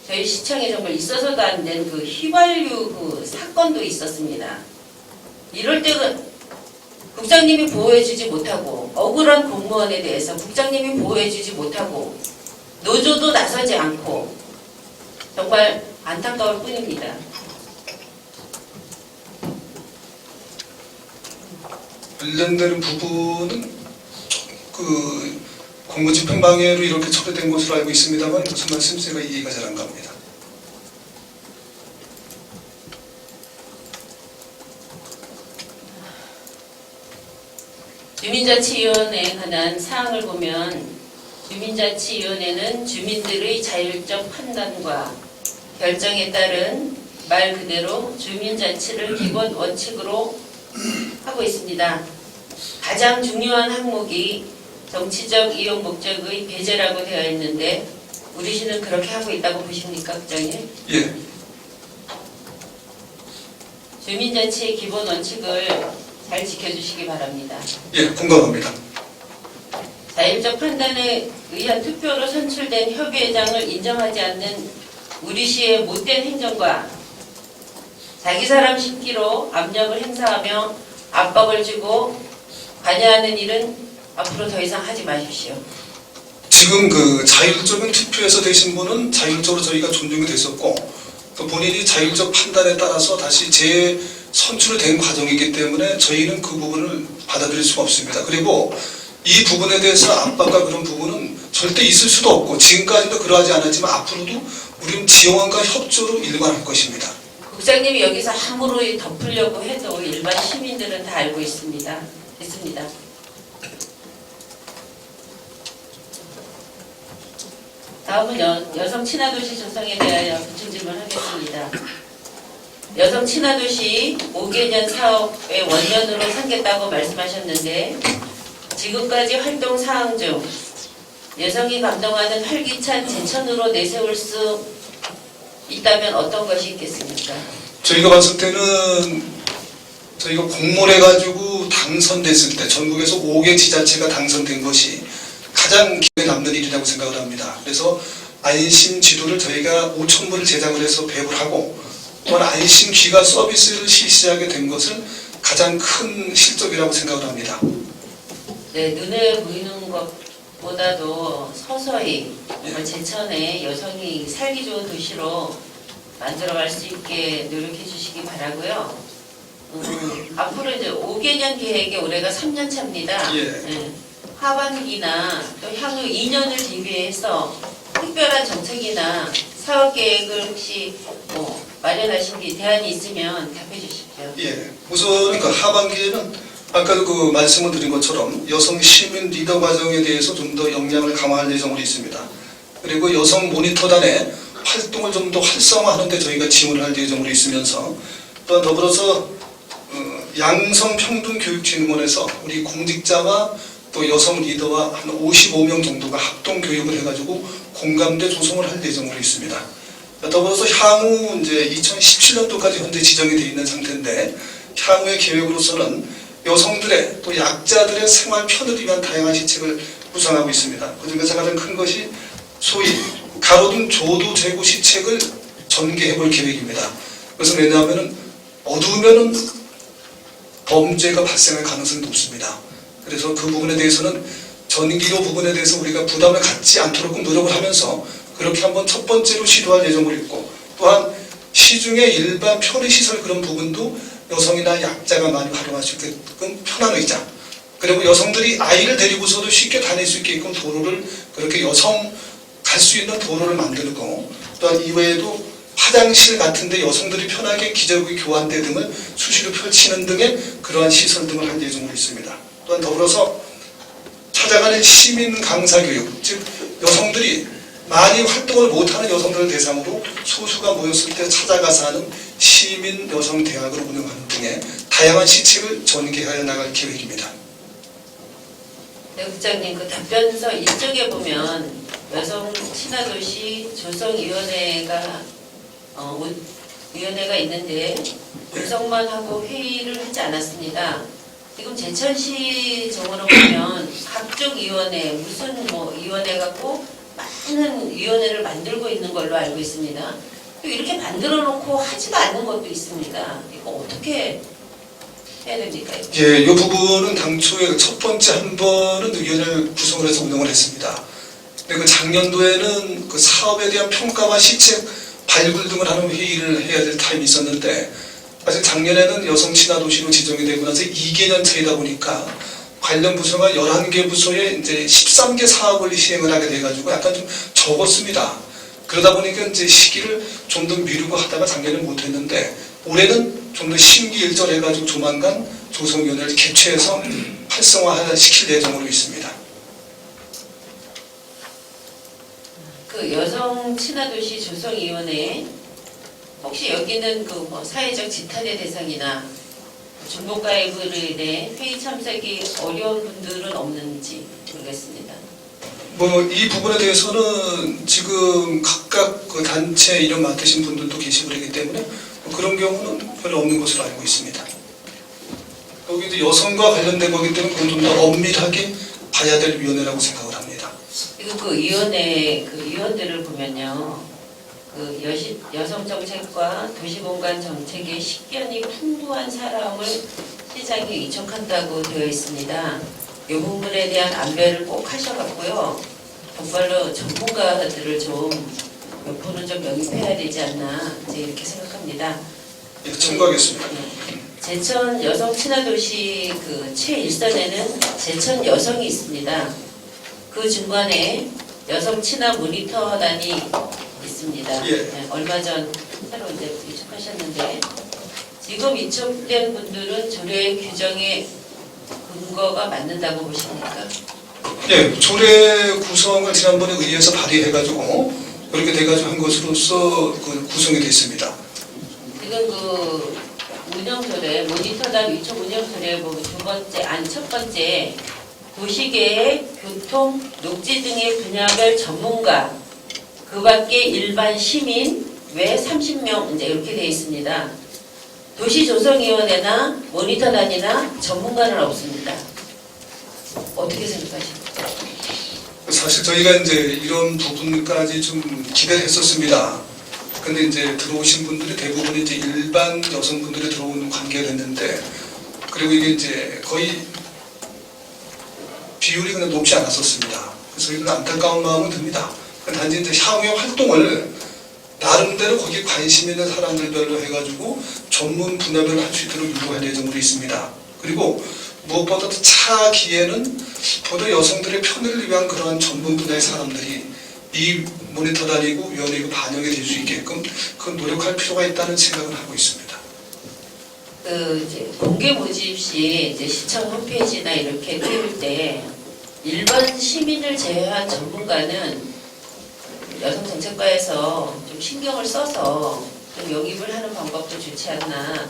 저희 시청에 정말 있어서도 안 된 그 휘발유 그 사건도 있었습니다. 이럴 때는 국장님이 보호해주지 못하고 억울한 공무원에 대해서 국장님이 보호해주지 못하고 노조도 나서지 않고 정말 안타까울 뿐입니다. 관련되는 부분은 그 공무집행방해로 이렇게 처리된 것으로 알고 있습니다만 무슨 말씀인지 제가 이해가 잘 안 갑니다. 주민자치위원회에 관한 사항을 보면 주민자치위원회는 주민들의 자율적 판단과 결정에 따른 말 그대로 주민자치를 기본 원칙으로 하고 있습니다. 가장 중요한 항목이 정치적 이용 목적의 배제라고 되어 있는데 우리 시는 그렇게 하고 있다고 보십니까, 국장님? 예. 주민자치의 기본 원칙을 잘 지켜주시기 바랍니다. 예, 공감합니다. 자율적 판단에 의한 투표로 선출된 협의회장을 인정하지 않는 우리 시의 못된 행정과 자기 사람 심기로 압력을 행사하며 압박을 주고 관여하는 일은 앞으로 더 이상 하지 마십시오. 지금 그 자율적인 투표에서 되신 분은 자율적으로 저희가 존중이 됐었고 또 본인이 자율적 판단에 따라서 다시 재선출이 된 과정이기 때문에 저희는 그 부분을 받아들일 수가 없습니다. 그리고 이 부분에 대해서 압박과 그런 부분은 절대 있을 수도 없고 지금까지도 그러하지 않았지만 앞으로도 우리는 지원과 협조로 일관할 것입니다. 국장님이 여기서 함부로 덮으려고 해도 일반 시민들은 다 알고 있습니다. 됐습니다. 다음은 여성 친화도시 조성에 대하여 부충 질문하겠습니다. 여성 친화도시 5개년 사업의 원년으로 삼겠다고 말씀하셨는데 지금까지 활동 사항 중 여성이 감동하는 활기찬 제천으로 내세울 수 있다면 어떤 것이 있겠습니까? 저희가 봤을 때는 저희가 공모해가지고 당선됐을 때 전국에서 5개 지자체가 당선된 것이 가장 기억에 남는 일이라고 생각을 합니다. 그래서 안심 지도를 저희가 5,000부를 제작을 해서 배부를 하고 또한 안심 귀가 서비스를 실시하게 된 것을 가장 큰 실적이라고 생각을 합니다. 네, 눈에 보이는 것보다도 서서히 정말 제천에 여성이 살기 좋은 도시로 만들어갈 수 있게 노력해 주시기 바라고요. 앞으로 이제 5개년 계획에 올해가 3년 차입니다. 예. 네. 하반기나 또 향후 2년을 대비해서 특별한 정책이나 사업 계획을 혹시 마련하신 게 대안이 있으면 답해 주십시오. 예, 우선 그 하반기에는 아까도 그 말씀을 드린 것처럼 여성 시민 리더 과정에 대해서 좀 더 역량을 강화할 예정으로 있습니다. 그리고 여성 모니터단의 활동을 좀 더 활성화하는 데 저희가 지원을 할 예정으로 있으면서 또 더불어서 양성평등교육진흥원에서 우리 공직자와 또 여성 리더와 한 55명 정도가 합동 교육을 해가지고 공감대 조성을 할 예정으로 있습니다. 더불어서 향후 이제 2017년도까지 현재 지정이 되어 있는 상태인데 향후의 계획으로서는 여성들의 또 약자들의 생활 편을 위한 다양한 시책을 구상하고 있습니다. 그중에서 가장 큰 것이 소위 가로등 조도 제고 시책을 전개해 볼 계획입니다. 그래서 왜냐하면 어두우면은 범죄가 발생할 가능성이 높습니다. 그래서 그 부분에 대해서는 전기료 부분에 대해서 우리가 부담을 갖지 않도록 노력을 하면서 그렇게 한번 첫 번째로 시도할 예정으로 있고, 또한 시중의 일반 편의시설 그런 부분도 여성이나 약자가 많이 활용할 수 있게끔 편한 의자, 그리고 여성들이 아이를 데리고서도 쉽게 다닐 수 있게끔 도로를 그렇게 여성 갈 수 있는 도로를 만들고, 또한 이외에도 화장실 같은데 여성들이 편하게 기저귀 교환대 등을 수시로 펼치는 등의 그러한 시설 등을 할 예정으로 있습니다. 또한 더불어서 찾아가는 시민 강사 교육, 즉 여성들이 많이 활동을 못하는 여성들을 대상으로 소수가 모였을 때 찾아가서 하는 시민 여성 대학을 운영하는 등의 다양한 시책을 전개하여 나갈 계획입니다. 네, 국장님, 그 답변서 1쪽에 보면 여성 친화도시 조성위원회가 위원회가 있는데 구성만 하고 회의를 하지 않았습니다. 지금 제천시정으로 보면 각종 위원회, 무슨 위원회 갖고 많은 위원회를 만들고 있는 걸로 알고 있습니다. 또 이렇게 만들어 놓고 하지도 않는 것도 있습니다. 이거 어떻게 해야 됩니까? 예, 이 부분은 당초에 첫 번째 한 번은 위원회를 구성을 해서 운영을 했습니다. 근데 그 작년도에는 그 사업에 대한 평가와 시책 발굴 등을 하는 회의를 해야 될 타임이 있었는데, 사실 작년에는 여성 친화도시로 지정이 되고 나서 2개년 차이다 보니까 관련 부서가 11개 부서에 이제 13개 사업을 시행을 하게 돼가지고 약간 좀 적었습니다. 그러다 보니까 이제 시기를 좀 더 미루고 하다가 작년에는 못했는데, 올해는 좀 더 심기일전해가지고 조만간 조성위원회를 개최해서 활성화시킬 예정으로 있습니다. 그 여성 친화도시 조성위원회, 혹시 여기는 그 사회적 지탄의 대상이나 중복가입으로 인해 회의 참석이 어려운 분들은 없는지 모르겠습니다. 이 부분에 대해서는 지금 각각 그 단체 이름 맡으신 분들도 계시고 그러기 때문에 그런 경우는 별로 없는 것으로 알고 있습니다. 여기 이제 여성과 관련된 거기 때문에 그건 좀 더 엄밀하게 봐야 될 위원회라고 생각을 합니다. 지금 그 위원회 그 위원들을 보면요, 그 여성 정책과 도시공간 정책에 식견이 풍부한 사람을 시장이 위촉한다고 되어 있습니다. 이 부분에 대한 안배를 꼭 하셔갖고요, 정말로 전문가들을 좀 몇 분은 좀 영입해야 되지 않나 이제 이렇게 생각합니다. 예, 참고하겠습니다. 제천 여성 친화도시 그 최일선에는 제천 여성이 있습니다. 그 중간에 여성 친화 모니터단이 있습니다. 예. 네, 얼마 전 새로 이제 위촉하셨는데, 지금 위촉된 분들은 조례 규정의 근거가 맞는다고 보십니까? 예, 조례 구성을 지난번에 의회에서 발의해가지고 그렇게 돼가지고 한 것으로서 그 구성이 됐습니다. 지금 그 운영조례, 모니터단 위촉 운영조례 보면 첫 번째 도시계획, 교통, 녹지 등의 분야별 전문가, 그 밖에 일반 시민 외 30명 이제 이렇게 되어 있습니다. 도시조성위원회나 모니터단이나 전문가는 없습니다. 어떻게 생각하십니까? 사실 저희가 이제 이런 부분까지 좀 기대를 했었습니다. 근데 이제 들어오신 분들이 대부분 이제 일반 여성분들이 들어오는 관계가 됐는데, 그리고 이게 이제 거의 비율이 그냥 높지 않았었습니다. 그래서 이런 안타까운 마음은 듭니다. 단지 이제 향후의 활동을 나름대로 거기에 관심 있는 사람들별로 해가지고 전문 분야별로 할 수 있도록 유도할 예정으로 있습니다. 그리고 무엇보다도 차기에는 보다 여성들의 편의를 위한 그러한 전문 분야의 사람들이 이 모니터단이고 위원회이고 반영이 될 수 있게끔 그 노력할 필요가 있다는 생각을 하고 있습니다. 그 이제 공개 모집 시 이제 시청 홈페이지나 이렇게 띄울 때 일반 시민을 제외한 전문가는 여성정책과에서 좀 신경을 써서 좀 영입을 하는 방법도 좋지 않나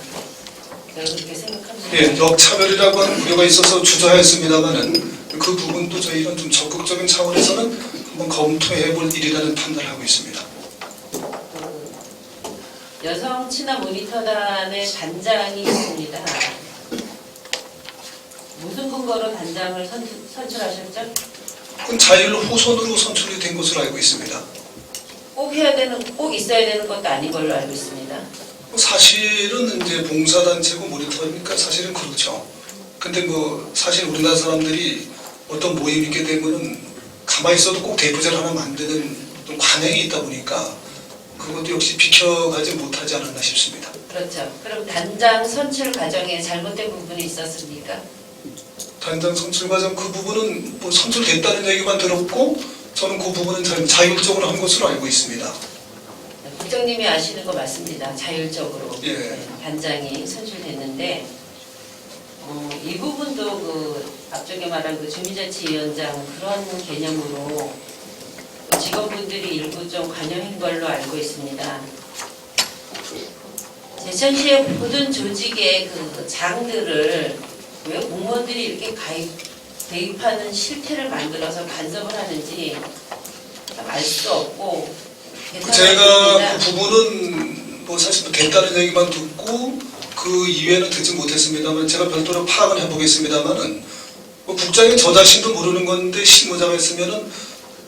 제가 그렇게 생각합니다. 예, 역차별이라고 하는 우려가 있어서 주저하였습니다만은 그 부분도 저희가 좀 적극적인 차원에서는 한번 검토해볼 일이라는 판단을 하고 있습니다. 여성 친화 모니터단의 단장이 있습니다. 무슨 근거로 단장을 선출하셨죠? 그건 자율 호선으로 선출이 된 것으로 알고 있습니다. 꼭 있어야 되는 것도 아닌 걸로 알고 있습니다. 사실은 이제 봉사단체고 모니터니까 사실은 그렇죠. 근데 뭐 사실 우리나라 사람들이 어떤 모임이 있게 되면은 가만히 있어도 꼭 대표자를 하나 만드는 어떤 관행이 있다 보니까 그것도 역시 비켜가지 못하지 않았나 싶습니다. 그렇죠. 그럼 단장 선출 과정에 잘못된 부분이 있었습니까? 단장 선출 과정 그 부분은 뭐 선출됐다는 얘기만 들었고 저는 그 부분은 자율적으로 한 것으로 알고 있습니다. 국장님이 아시는 거 맞습니다. 자율적으로 예. 단장이 선출됐는데 이 부분도 그 앞쪽에 말한 그 주민자치위원장 그런 개념으로 직원분들이 일부 좀 관여한 걸로 알고 있습니다. 제천시의 모든 조직의 그 장들을 왜 공무원들이 이렇게 대입하는 실태를 만들어서 간섭을 하는지 참 알 수 없고 제가 그 부분은 뭐 사실 됐다는 얘기만 듣고 그 이외에는 듣지 못했습니다만 제가 별도로 파악을 해보겠습니다만은 뭐 국장이 저 자신도 모르는 건데 실무자가 했으면은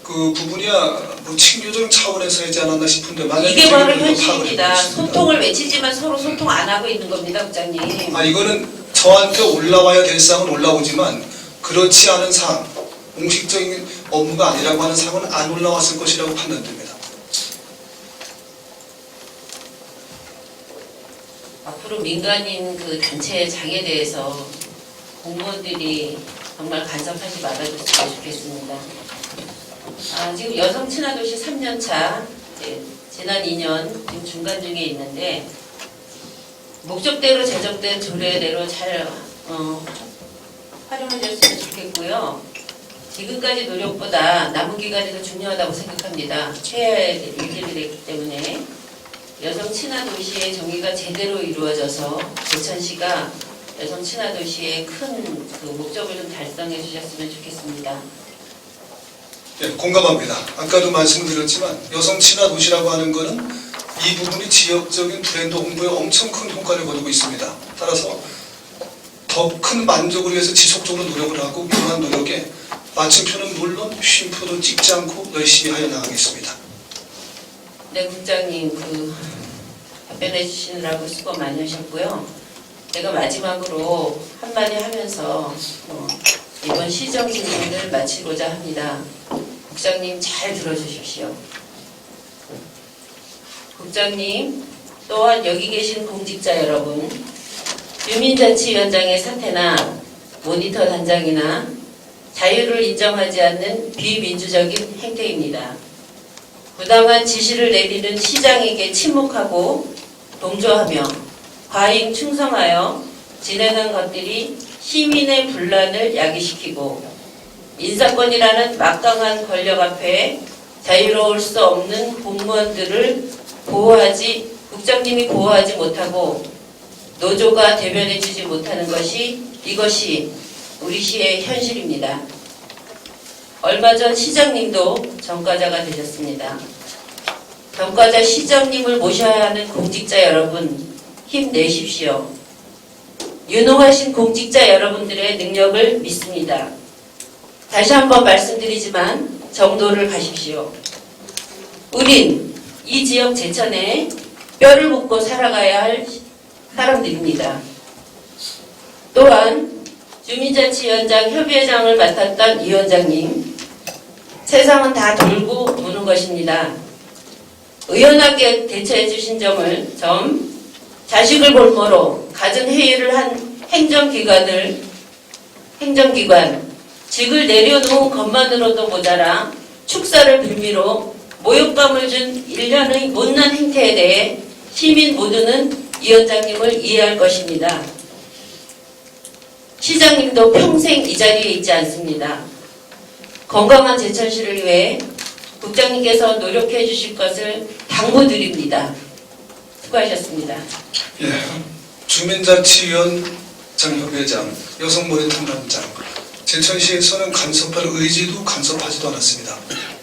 그 부분이야 뭐 친교적인 차원에서 하지 않았나 싶은데 만약에 이게 바로 파악을 현실입니다. 해보겠습니다. 소통을 외치지만 서로 소통 안 하고 있는 겁니다, 국장님. 이거는 저한테 올라와야 될 사항은 올라오지만 그렇지 않은 사항, 공식적인 업무가 아니라고 하는 사항은 안 올라왔을 것이라고 판단됩니다. 앞으로 민간인 그 단체 장에 대해서 공무원들이 정말 간섭하지 말아줬으면 좋겠습니다. 지금 여성 친화도시 3년차 지난 2년 지금 중간 중에 있는데 목적대로 제정된 조례대로 잘 활용해줬으면 좋겠고요. 지금까지 노력보다 남은 기간이 더 중요하다고 생각합니다. 해야 할 일들이 됐기 때문에 여성 친화 도시의 정의가 제대로 이루어져서 제천시가 여성 친화 도시의 큰 그 목적을 좀 달성해 주셨으면 좋겠습니다. 네, 공감합니다. 아까도 말씀드렸지만 여성 친화 도시라고 하는 것은 이 부분이 지역적인 브랜드 홍보에 엄청 큰 효과를 거두고 있습니다. 따라서 더 큰 만족을 위해서 지속적으로 노력을 하고 그러한 노력에 마침표는 물론 쉼표도 찍지 않고 열심히 하여 나가겠습니다. 네, 국장님 답변해 주시느라고 수고 많이 하셨고요. 제가 마지막으로 한마디 하면서 이번 시정 질문을 마치고자 합니다. 국장님 잘 들어주십시오. 국장님 또한 여기 계신 공직자 여러분, 주민자치위원장의 사태나 모니터 단장이나 자유를 인정하지 않는 비민주적인 행태입니다. 부당한 지시를 내리는 시장에게 침묵하고 동조하며 과잉 충성하여 진행한 것들이 시민의 분란을 야기시키고 인사권이라는 막강한 권력 앞에 자유로울 수 없는 공무원들을 국장님이 보호하지 못하고 노조가 대변해주지 못하는 이것이 우리 시의 현실입니다. 얼마 전 시장님도 전과자가 되셨습니다. 전과자 시장님을 모셔야 하는 공직자 여러분, 힘내십시오. 유능하신 공직자 여러분들의 능력을 믿습니다. 다시 한번 말씀드리지만 정도를 가십시오. 우린 이 지역 제천에 뼈를 묻고 살아가야 할 사람들입니다. 또한 주민자치위원장 협의회장을 맡았던 위원장님, 세상은 다 돌고 도는 것입니다. 의연하게 대처해 주신 점을 자식을 볼모로 갖은 회의를 한 행정기관, 직을 내려놓은 것만으로도 모자라 축사를 빌미로 모욕감을 준 일련의 못난 행태에 대해 시민 모두는 위원장님을 이해할 것입니다. 시장님도 평생 이 자리에 있지 않습니다. 건강한 제천시를 위해 국장님께서 노력해 주실 것을 당부드립니다. 수고하셨습니다. 예, 주민자치위원장협의회장, 여성모니터단장, 제천시에서는 간섭할 의지도 간섭하지도 않았습니다.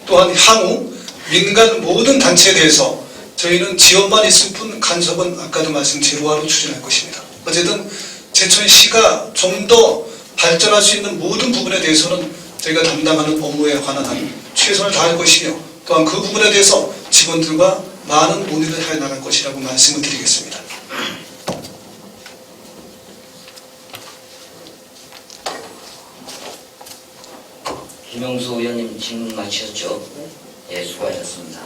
또한 향후 민간 모든 단체에 대해서 저희는 지원만 있을 뿐 간섭은 아까도 말씀 제로화로 추진할 것입니다. 어쨌든 제천시가 좀 더 발전할 수 있는 모든 부분에 대해서는 저희가 담당하는 업무에 관한 한 최선을 다할 것이며 또한 그 부분에 대해서 직원들과 많은 논의를 해 나갈 것이라고 말씀을 드리겠습니다. 김영수 의원님 질문 마치셨죠? 예, 수고하셨습니다.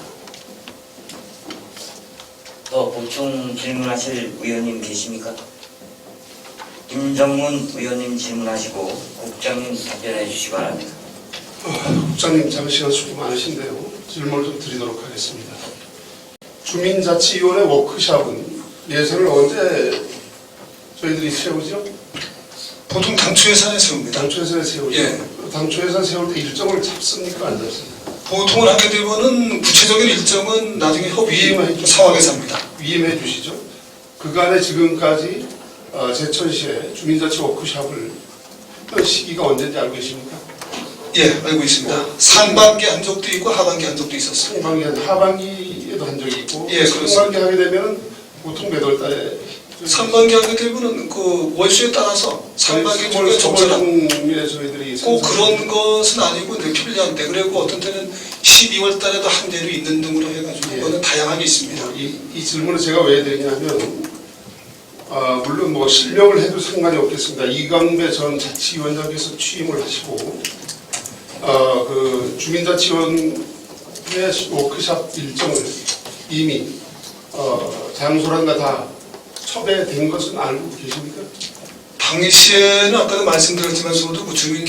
더 보충 질문하실 의원님 계십니까? 김정문 의원님 질문하시고 국장님 답변해 주시기 바랍니다. 국장님 장시간 수고 많으신데요. 질문을 좀 드리도록 하겠습니다. 주민자치위원회 워크숍은 예산을 언제 저희들이 세우죠? 보통 당초 예산에 세웁니다. 당초 예산에 세우죠. 예. 당초 예산 세울 때 일정을 잡습니까? 안 잡습니까? 보통을 하게 되면은 구체적인 일정은 나중에 협의 위임해 주시죠. 상황에서 합니다. 위임해 주시죠. 그간에 지금까지 제천시에 주민자치 워크숍을 했던 시기가 언제인지 알고 계십니까? 예, 알고 있습니다. 상반기 한 적도 있고 하반기 한 적도 있었어요. 하반기에도 한 적이 있고 예, 그렇습니다. 상반기 하게 되면 보통 몇 월 달에 상반기 하게 되면은 그 월수에 따라서 상반기 중에 적절한 중에 저희들이 꼭 그런 것은 아니고 이제 편리한데 그리고 어떤 때는 12월 달에도 한 대로 있는 등으로 해가지고 예. 그거는 다양하게 있습니다. 이 질문을 제가 왜 드리냐면 물론 뭐 실명을 해도 상관이 없겠습니다. 이광배 전 자치위원장께서 취임을 하시고 그 주민자치위원회 워크숍 일정을 이미 장소란가 다 섭외된 것은 알고 계십니까? 당시에는 아까도 말씀드렸지만서도 그 주민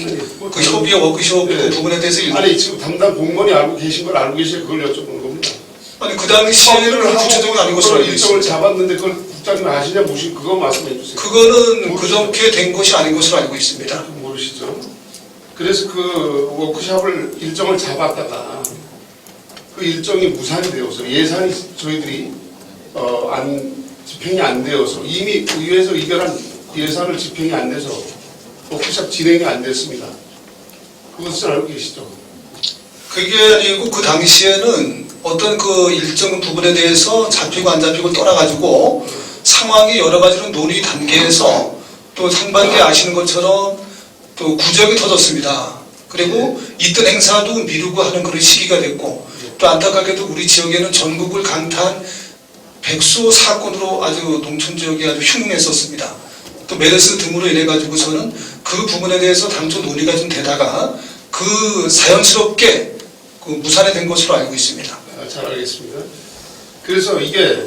그 협의회 워크숍 그 부분에 대해서 아니 지금 담당 공무원이 알고 계신 걸 알고 계시니까 그걸 여쭤보는 겁니다. 아니 그 당시에는 그 구체적인 아닌 것으로 알고 일정을 있습니다. 잡았는데 그걸 국장님 아시냐 무시 그거 말씀해 주세요. 그거는 그렇게 된 것이 아닌 것으로 알고 있습니다. 모르시죠? 그래서 그 워크숍을 일정을 잡았다가 그 일정이 무산이 되어서 예산이 저희들이 집행이 안 되어서 이미 의회에서 의결한 예산을 집행이 안 돼서 워크숍 진행이 안 됐습니다. 그것을 알고 계시죠? 그게 아니고 그 당시에는 어떤 그 일정 부분에 대해서 잡히고 안 잡히고 떠나가지고 상황이 여러 가지로 논의 단계에서 또 상반기에 아시는 것처럼 또 구적이 터졌습니다. 그리고 있던 행사도 미루고 하는 그런 시기가 됐고 또 안타깝게도 우리 지역에는 전국을 강타한 백수 사건으로 아주 농촌 지역이 아주 흉흉했었습니다. 또 메르스 등으로 인해 가지고서는 그 부분에 대해서 당초 논의가 좀 되다가 그 자연스럽게 그 무산이 된 것으로 알고 있습니다. 잘 알겠습니다. 그래서 이게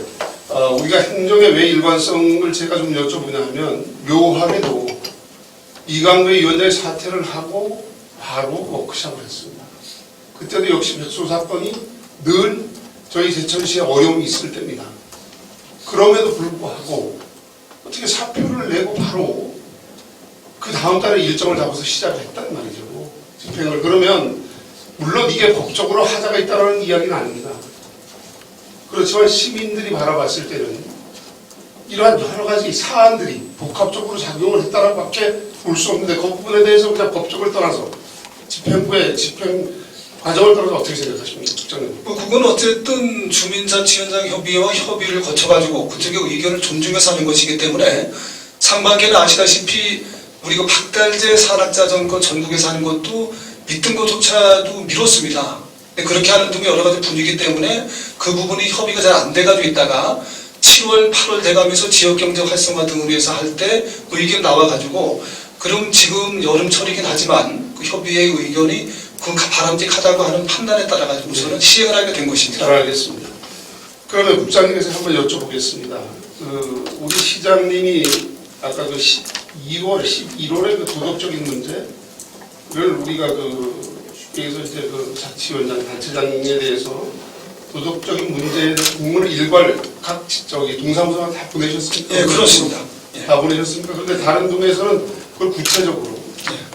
우리가 행정의 왜 일관성을 제가 좀 여쭤보냐 하면 묘하게도 이광배 위원장이 사퇴를 하고 바로 워크숍을 했습니다. 그때도 역시 백수 사건이 늘 저희 제천시에 어려움이 있을 때입니다. 그럼에도 불구하고 어떻게 사표를 내고 바로 그 다음 달에 일정을 잡아서 시작을 했단 말이죠. 집행을. 그러면 물론 이게 법적으로 하자가 있다는 이야기는 아닙니다. 그렇지만 시민들이 바라봤을 때는 이러한 여러 가지 사안들이 복합적으로 작용을 했다는 밖에 볼 수 없는데 그 부분에 대해서 그냥 법적을 떠나서 집행부의 집행 과정을 따라서 어떻게 생각하십니까, 국장님? 그건 어쨌든 주민자치위원장 협의회와 협의를 거쳐가지고 그쪽의 의견을 존중해서 하는 것이기 때문에 상반기에는 아시다시피 우리가 박달재 산악자전거 전국에서 하는 것도 있던 것조차도 미뤘습니다. 그렇게 하는 등의 여러 가지 분위기 때문에 그 부분이 협의가 잘 안 돼가지고 있다가 7월, 8월 돼가면서 지역경제 활성화 등을 위해서 할 때 의견 나와가지고 그럼 지금 여름철이긴 하지만 그 협의회의 의견이 그 바람직하다고 하는 판단에 따라 가지고서는 시행을 하게 된 것입니다. 잘 알겠습니다. 그러면 국장님께서 한번 여쭤보겠습니다. 우리 시장님이 아까 그 2월, 11월의 그 도덕적인 문제를 우리가 쉽게 해서 이제 그 자치위원장, 단체장에 대해서 도덕적인 문제에 대해서 공문을 일괄 각 동사무소가 다 보내셨습니까? 예, 그렇습니다. 예. 다 보내셨습니까? 그런데 다른 동에서는 그걸 구체적으로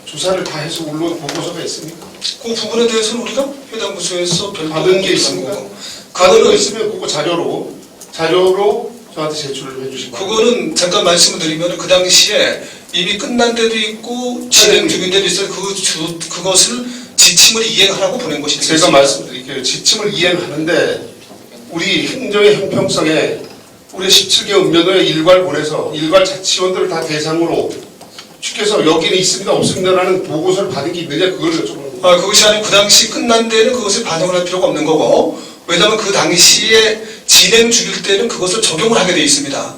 조사를 다 해서 올라온 보고서가 있습니까? 그 부분에 대해서는 우리가 해당 부서에서 별도 받은 게 있습니까? 거고. 받은 거 그거는 있으면 그거 자료로 저한테 제출을 해주시기 바랍니다. 그거는 잠깐 말씀을 드리면 그 당시에 이미 끝난 데도 있고 진행 중인 데도 있어요. 그것을 지침을 이행하라고 보낸 것이 제가 되겠습니다. 말씀드릴게요. 지침을 이행하는데 우리 행정의 형평성에 우리 17개 읍면도에 일괄 보내서 일괄 자치원들을 다 대상으로 시켜서 여기는 있습니다 없습니다라는 보고서를 받은 게 있느냐 그걸 여쭤보는 거예요. 그것이 아니고 그 당시 끝난 데는 그것을 반영을 할 필요가 없는 거고, 왜냐하면 그 당시에 진행 중일 때는 그것을 적용을 하게 돼 있습니다.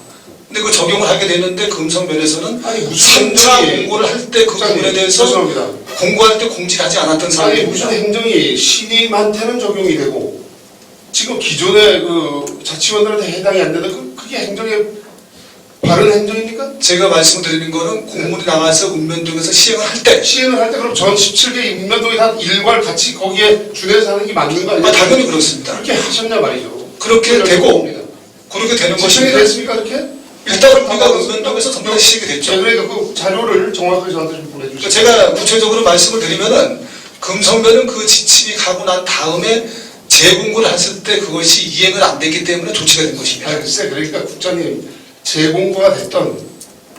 근데 그 적용을 하게 되는데 금성면에서는 아니 무슨 3차 행정이 공고를 할 때 그 부분에 대해서 죄송합니다. 공고할 때 공지하지 않았던 아니 상황입니다. 무슨 행정이 신임한테는 적용이 되고 지금 기존의 그 자치원들한테 해당이 안 되는 그게 행정의 바른 행정입니까? 제가 말씀드리는 거는 공문이 나가서 읍면동에서 시행을 할 때 시행을 할 때 그럼 전 17개 읍면동이 다 일괄 같이 거기에 준해서 하는 게 맞는 거 아니에요? 당연히 그렇습니다. 그렇게 하셨냐 말이죠. 그렇게 되고 겁니다. 그렇게 되는 지침이 것입니다. 됐습니까 그렇게? 일단 우리가 읍면동에서 전부 다 시행이 됐죠. 네, 그러니까 그 자료를 정확하게 저한테 좀 보내주시죠. 제가 구체적으로 말씀을 드리면은 금성면은 그 지침이 가고 난 다음에 재공고를 했을 때 그것이 이행을 안 됐기 때문에 조치가 된 것입니다. 글쎄 그러니까 국장님 재공고가 됐던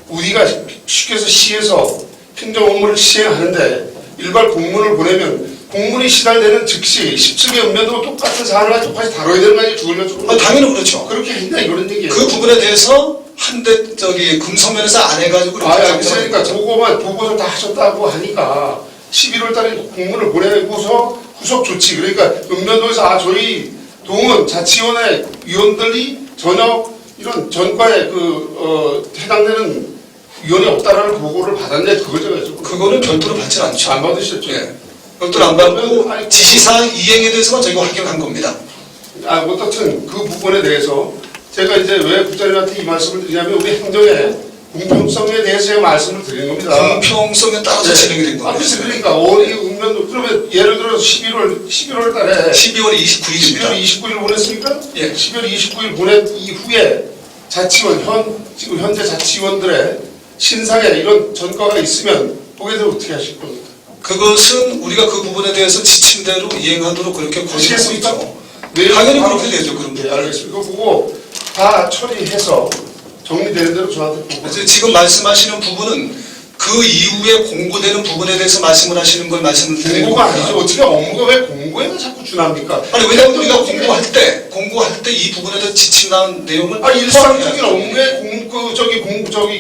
우리가 쉽게 해서 시에서 행정 업무를 시행하는데 일괄 공문을 보내면 공문이 시달되는 즉시 17개 읍면도 똑같은 사안을 똑같이 다뤄야 되는 거 아니에요? 죽으려고 당연히 그렇죠. 그렇게 했냐 이런 얘기예요. 그 부분에 대해서 한대 금성면에서 안 해가지고 그러니까 보고서 다 하셨다고 하니까 11월 달에 공문을 보내고서 후속 조치 그러니까 읍면도에서 저희 동은 자치원의 위원들이 전혀 이런 전과에 해당되는 위원이 없다라는 보고를 받았는데 그걸 제가 여쭤보고 그거는 별도로 받지 않죠. 안 받으셨죠? 예. 별도로 안 받고 지시사항 이행에 대해서만 저희가 확인한 겁니다. 어떻든 그 부분에 대해서 제가 이제 왜 국장님한테 이 말씀을 드리냐면 우리 행정의 공평성에 대해서 제가 말씀을 드리는 겁니다. 공평성에 따라서 진행이 된 겁니다. 글쎄 그러니까 어디 읍면도 그러면 예를 들어서 11월 달에 12월 29일입니다. 12월 29일 보냈습니까? 예. 12월 29일 보낸 이후에 자치원 지금 현재 자치원들의 신상에 이런 전과가 있으면 보게 되면 어떻게 하실 겁니까? 그것은 우리가 그 부분에 대해서 지침대로 이행하도록 그렇게 권유하고 하시겠습니까? 있죠. 내일 당연히 바로 그렇게 되죠. 그럼. 네, 알겠습니다. 그거 보고 다 처리해서 정리되는 대로 저한테 보고. 그래서 지금 말씀하시는 부분은 그 이후에 공고되는 부분에 대해서 말씀을 하시는 걸 말씀을 드리는 공고가 겁니다. 아니죠. 어떻게 업무가 왜 공고에만 자꾸 준합니까? 아니 왜냐하면 우리가 공고할 때 이 부분에 대해서 지침 나온 내용을 일상적인 업무에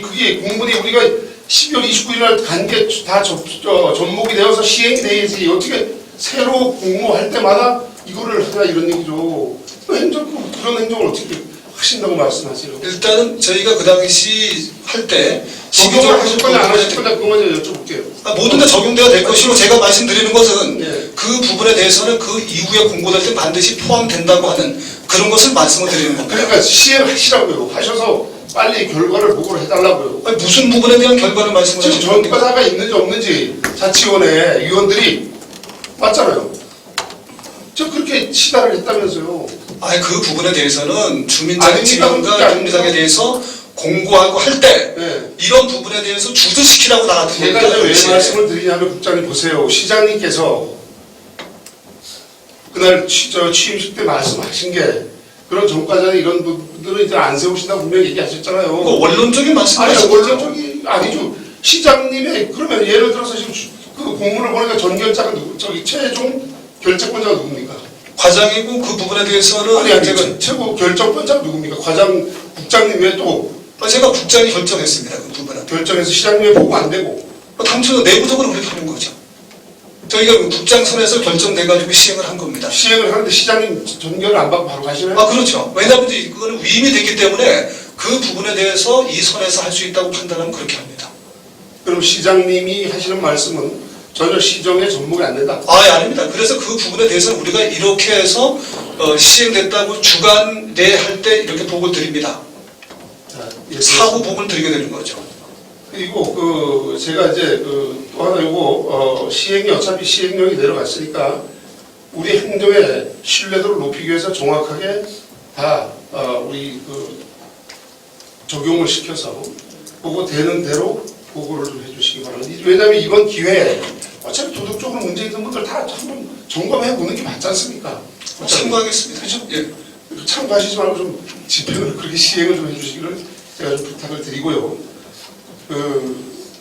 그게 공문이 우리가 12월 29일 날 간 게 다 접목이 되어서 시행이 돼야지 어떻게 새로 공모할 때마다 이거를 하자 이런 얘기죠. 그런 행정을 어떻게 하신다고 말씀하세요? 일단은 저희가 그 당시 할 때 적용을 하실 거냐 안 하실 거냐 그것만 여쭤볼게요. 모든 데 적용돼야 될 것이고 제가 말씀드리는 것은 네. 그 부분에 대해서는 그 이후에 공고될 때 반드시 포함된다고 하는 그런 것을 말씀을 드리는 겁니다. 그러니까 시행하시라고요. 하셔서 빨리 결과를 보고를 해달라고요. 아니, 무슨 부분에 대한 결과를 말씀을 지금 하시는 겁니까? 전과자가 있는지 없는지 자치원의 위원들이 맞잖아요. 저 그렇게 시달을 했다면서요. 아니 그 부분에 대해서는 주민자격 아닙니다. 지명과 그게 주민자격에 대해서 공고하고 할 때 네. 이런 부분에 대해서 주도시키라고 나갔던 제가 이제 왜 말씀을 드리냐면 국장님 보세요. 시장님께서 그날 취임식 때 말씀하신 게 그런 전과자는 이런 분들은 이제 안 세우신다고 분명히 얘기하셨잖아요. 원론적인 말씀하시죠. 원론적이 아니죠. 시장님의 그러면 예를 들어서 지금 그 공문을 보니까 전결자가 최종 결정권자가 누굽니까? 과장이고 그 부분에 대해서는 아니 제가 최고 결정권자가 누굽니까? 국장님 외에 또 제가 국장이 결정했습니다. 그 부분은. 결정해서 시장님에 보고 안 되고 당초 내부적으로 그렇게 하는 거죠. 저희가 국장 선에서 결정돼가지고 시행을 한 겁니다. 시행을 하는데 시장님 전결을 안 받고 바로 가시나요? 그렇죠. 왜냐하면 이제 그거는 위임이 됐기 때문에 그 부분에 대해서 이 선에서 할 수 있다고 판단하면 그렇게 합니다. 그럼 시장님이 하시는 말씀은 전혀 시정에 접목이 안 된다? 아닙니다. 그래서 그 부분에 대해서는 우리가 이렇게 해서 시행됐다고 주간 내에 할 때 이렇게 보고를 드립니다. 사후 보고를 드리게 되는 거죠. 그리고 제가 이제 또 하나 요거 시행이 어차피 시행령이 내려갔으니까 우리 행정의 신뢰도를 높이기 위해서 정확하게 다 우리 적용을 시켜서 보고 되는 대로 보고를 좀 해주시기 바랍니다. 왜냐하면 이번 기회에 어차피 도덕적으로 문제 있는 분들 다 한번 점검해 보는 게 맞지 않습니까? 참고하겠습니다. 그렇죠? 예. 참고하시지 말고 좀 집행을 그렇게 시행을 좀 해주시기를 제가 좀 부탁을 드리고요.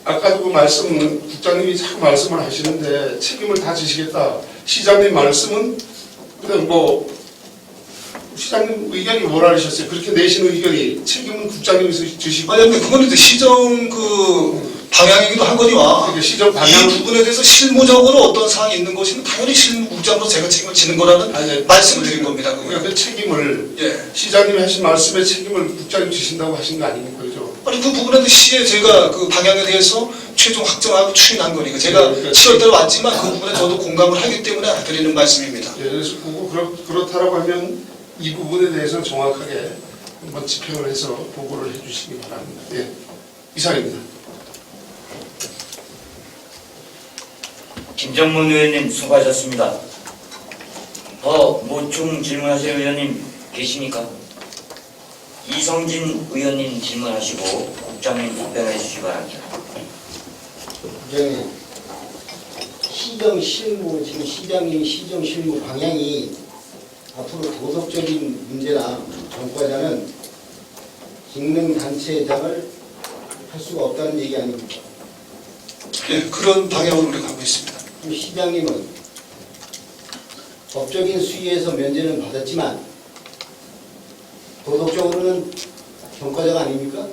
아까도 그 말씀 국장님이 자꾸 말씀을 하시는데 책임을 다 지시겠다. 시장님 말씀은 그냥 뭐 시장님 의견이 뭐라 하셨어요? 그렇게 내시는 의견이 책임은 국장님이 지시고. 아니 근데 그거는 이제 시정 그 방향이기도 하거니와 그러니까 시정 방향 이 부분에 대해서 실무적으로 어떤 사항이 있는 것이면 당연히 실무국장으로 제가 책임을 지는 거라는 아니, 말씀을 드린 겁니다. 그러니까 그거는. 그 책임을 예. 시장님이 하신 말씀의 책임을 국장님 지신다고 하신 거 아닙니까? 그죠? 아니 그 부분에는 시에 제가 그 방향에 대해서 최종 확정하고 추진한 거니까 제가 그러니까 7월달에 왔지만 그 부분에 저도 공감을 하기 때문에 드리는 말씀입니다. 예, 그래서 그렇다라고 하면 이 부분에 대해서는 정확하게 한번 집행을 해서 보고를 해주시기 바랍니다. 예, 이상입니다. 김정문 의원님 수고하셨습니다. 더 모충 질문하실 의원님 계십니까? 이성진 의원님 질문하시고 국장님 답변해 주시기 바랍니다. 국장님, 시정 실무 지금 시장님 시정 실무 방향이 앞으로 도덕적인 문제나 전과자는 직능단체장을 할 수가 없다는 얘기 아닙니까? 예, 그런 방향으로 우리가 가고 있습니다. 그럼 시장님은 법적인 수위에서 면제는 받았지만 도덕적으로는 전과자가 아닙니까?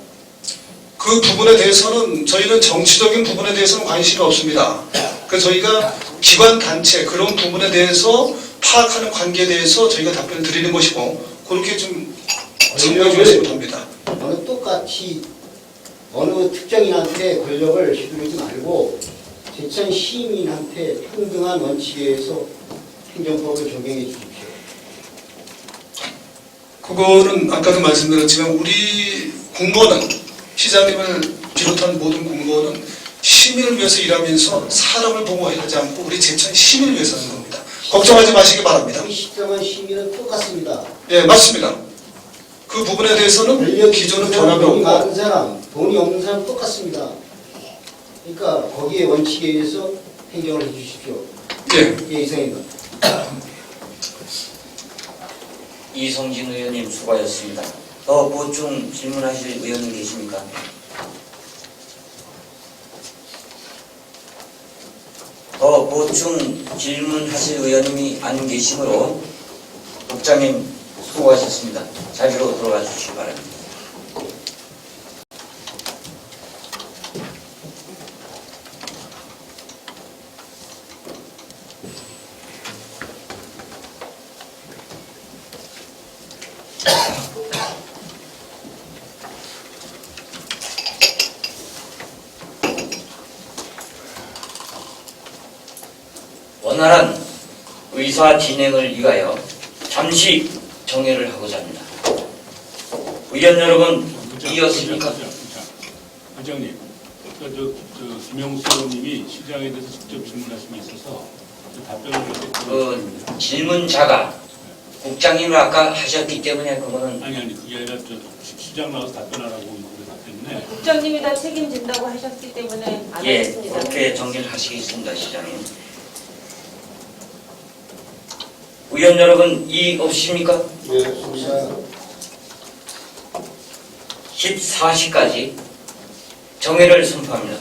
그 부분에 대해서는 저희는 정치적인 부분에 대해서는 관심이 없습니다. 그래서 저희가 기관 단체 그런 부분에 대해서 파악하는 관계에 대해서 저희가 답변을 드리는 것이고 그렇게 좀 참고해 주셨으면 합니다. 어느 똑같이 어느 특정인한테 권력을 휘두르지 말고 제천 시민한테 평등한 원칙에 의해서 행정법을 적용해 주십시오. 그거는 아까도 말씀드렸지만 우리 공무원은 시장님을 비롯한 모든 공무원은 시민을 위해서 일하면서 사람을 보호하지 않고 우리 제천 시민을 위해서 하는 겁니다. 걱정하지 마시기 바랍니다. 우리 시정한 시민은 똑같습니다. 예, 맞습니다. 그 부분에 대해서는 기존은 변함이 돈이 없고 많은 사람, 돈이 없는 사람 똑같습니다. 그러니까 거기에 원칙에 의해서 행정을 해주십시오. 예, 이게 이상입니다. 이성진 의원님 수고하셨습니다. 더 보충 질문하실 의원님 계십니까? 더 보충 질문하실 의원님이 안 계시므로 국장님 수고하셨습니다. 자리로 들어가 주시기 바랍니다. 원활한 의사 진행을 위하여 잠시 정회를 하고자 합니다. 의원 여러분 이었습니까? 부장님, 김영수 의원님이 시장에 대해서 직접 질문하신 게 있어서 답변을 그 질문자가 국장님을 아까 하셨기 때문에 그거는 아니 그게 아니라 시장 나와서 답변하라고 그랬기 때문에 국장님이 다 책임진다고 하셨기 때문에 안 예 하겠습니다. 그렇게 정리를 하시겠습니다, 시장님. 의원 여러분 이의 없으십니까? 예, 좋습니다. 14시까지 정회를 선포합니다.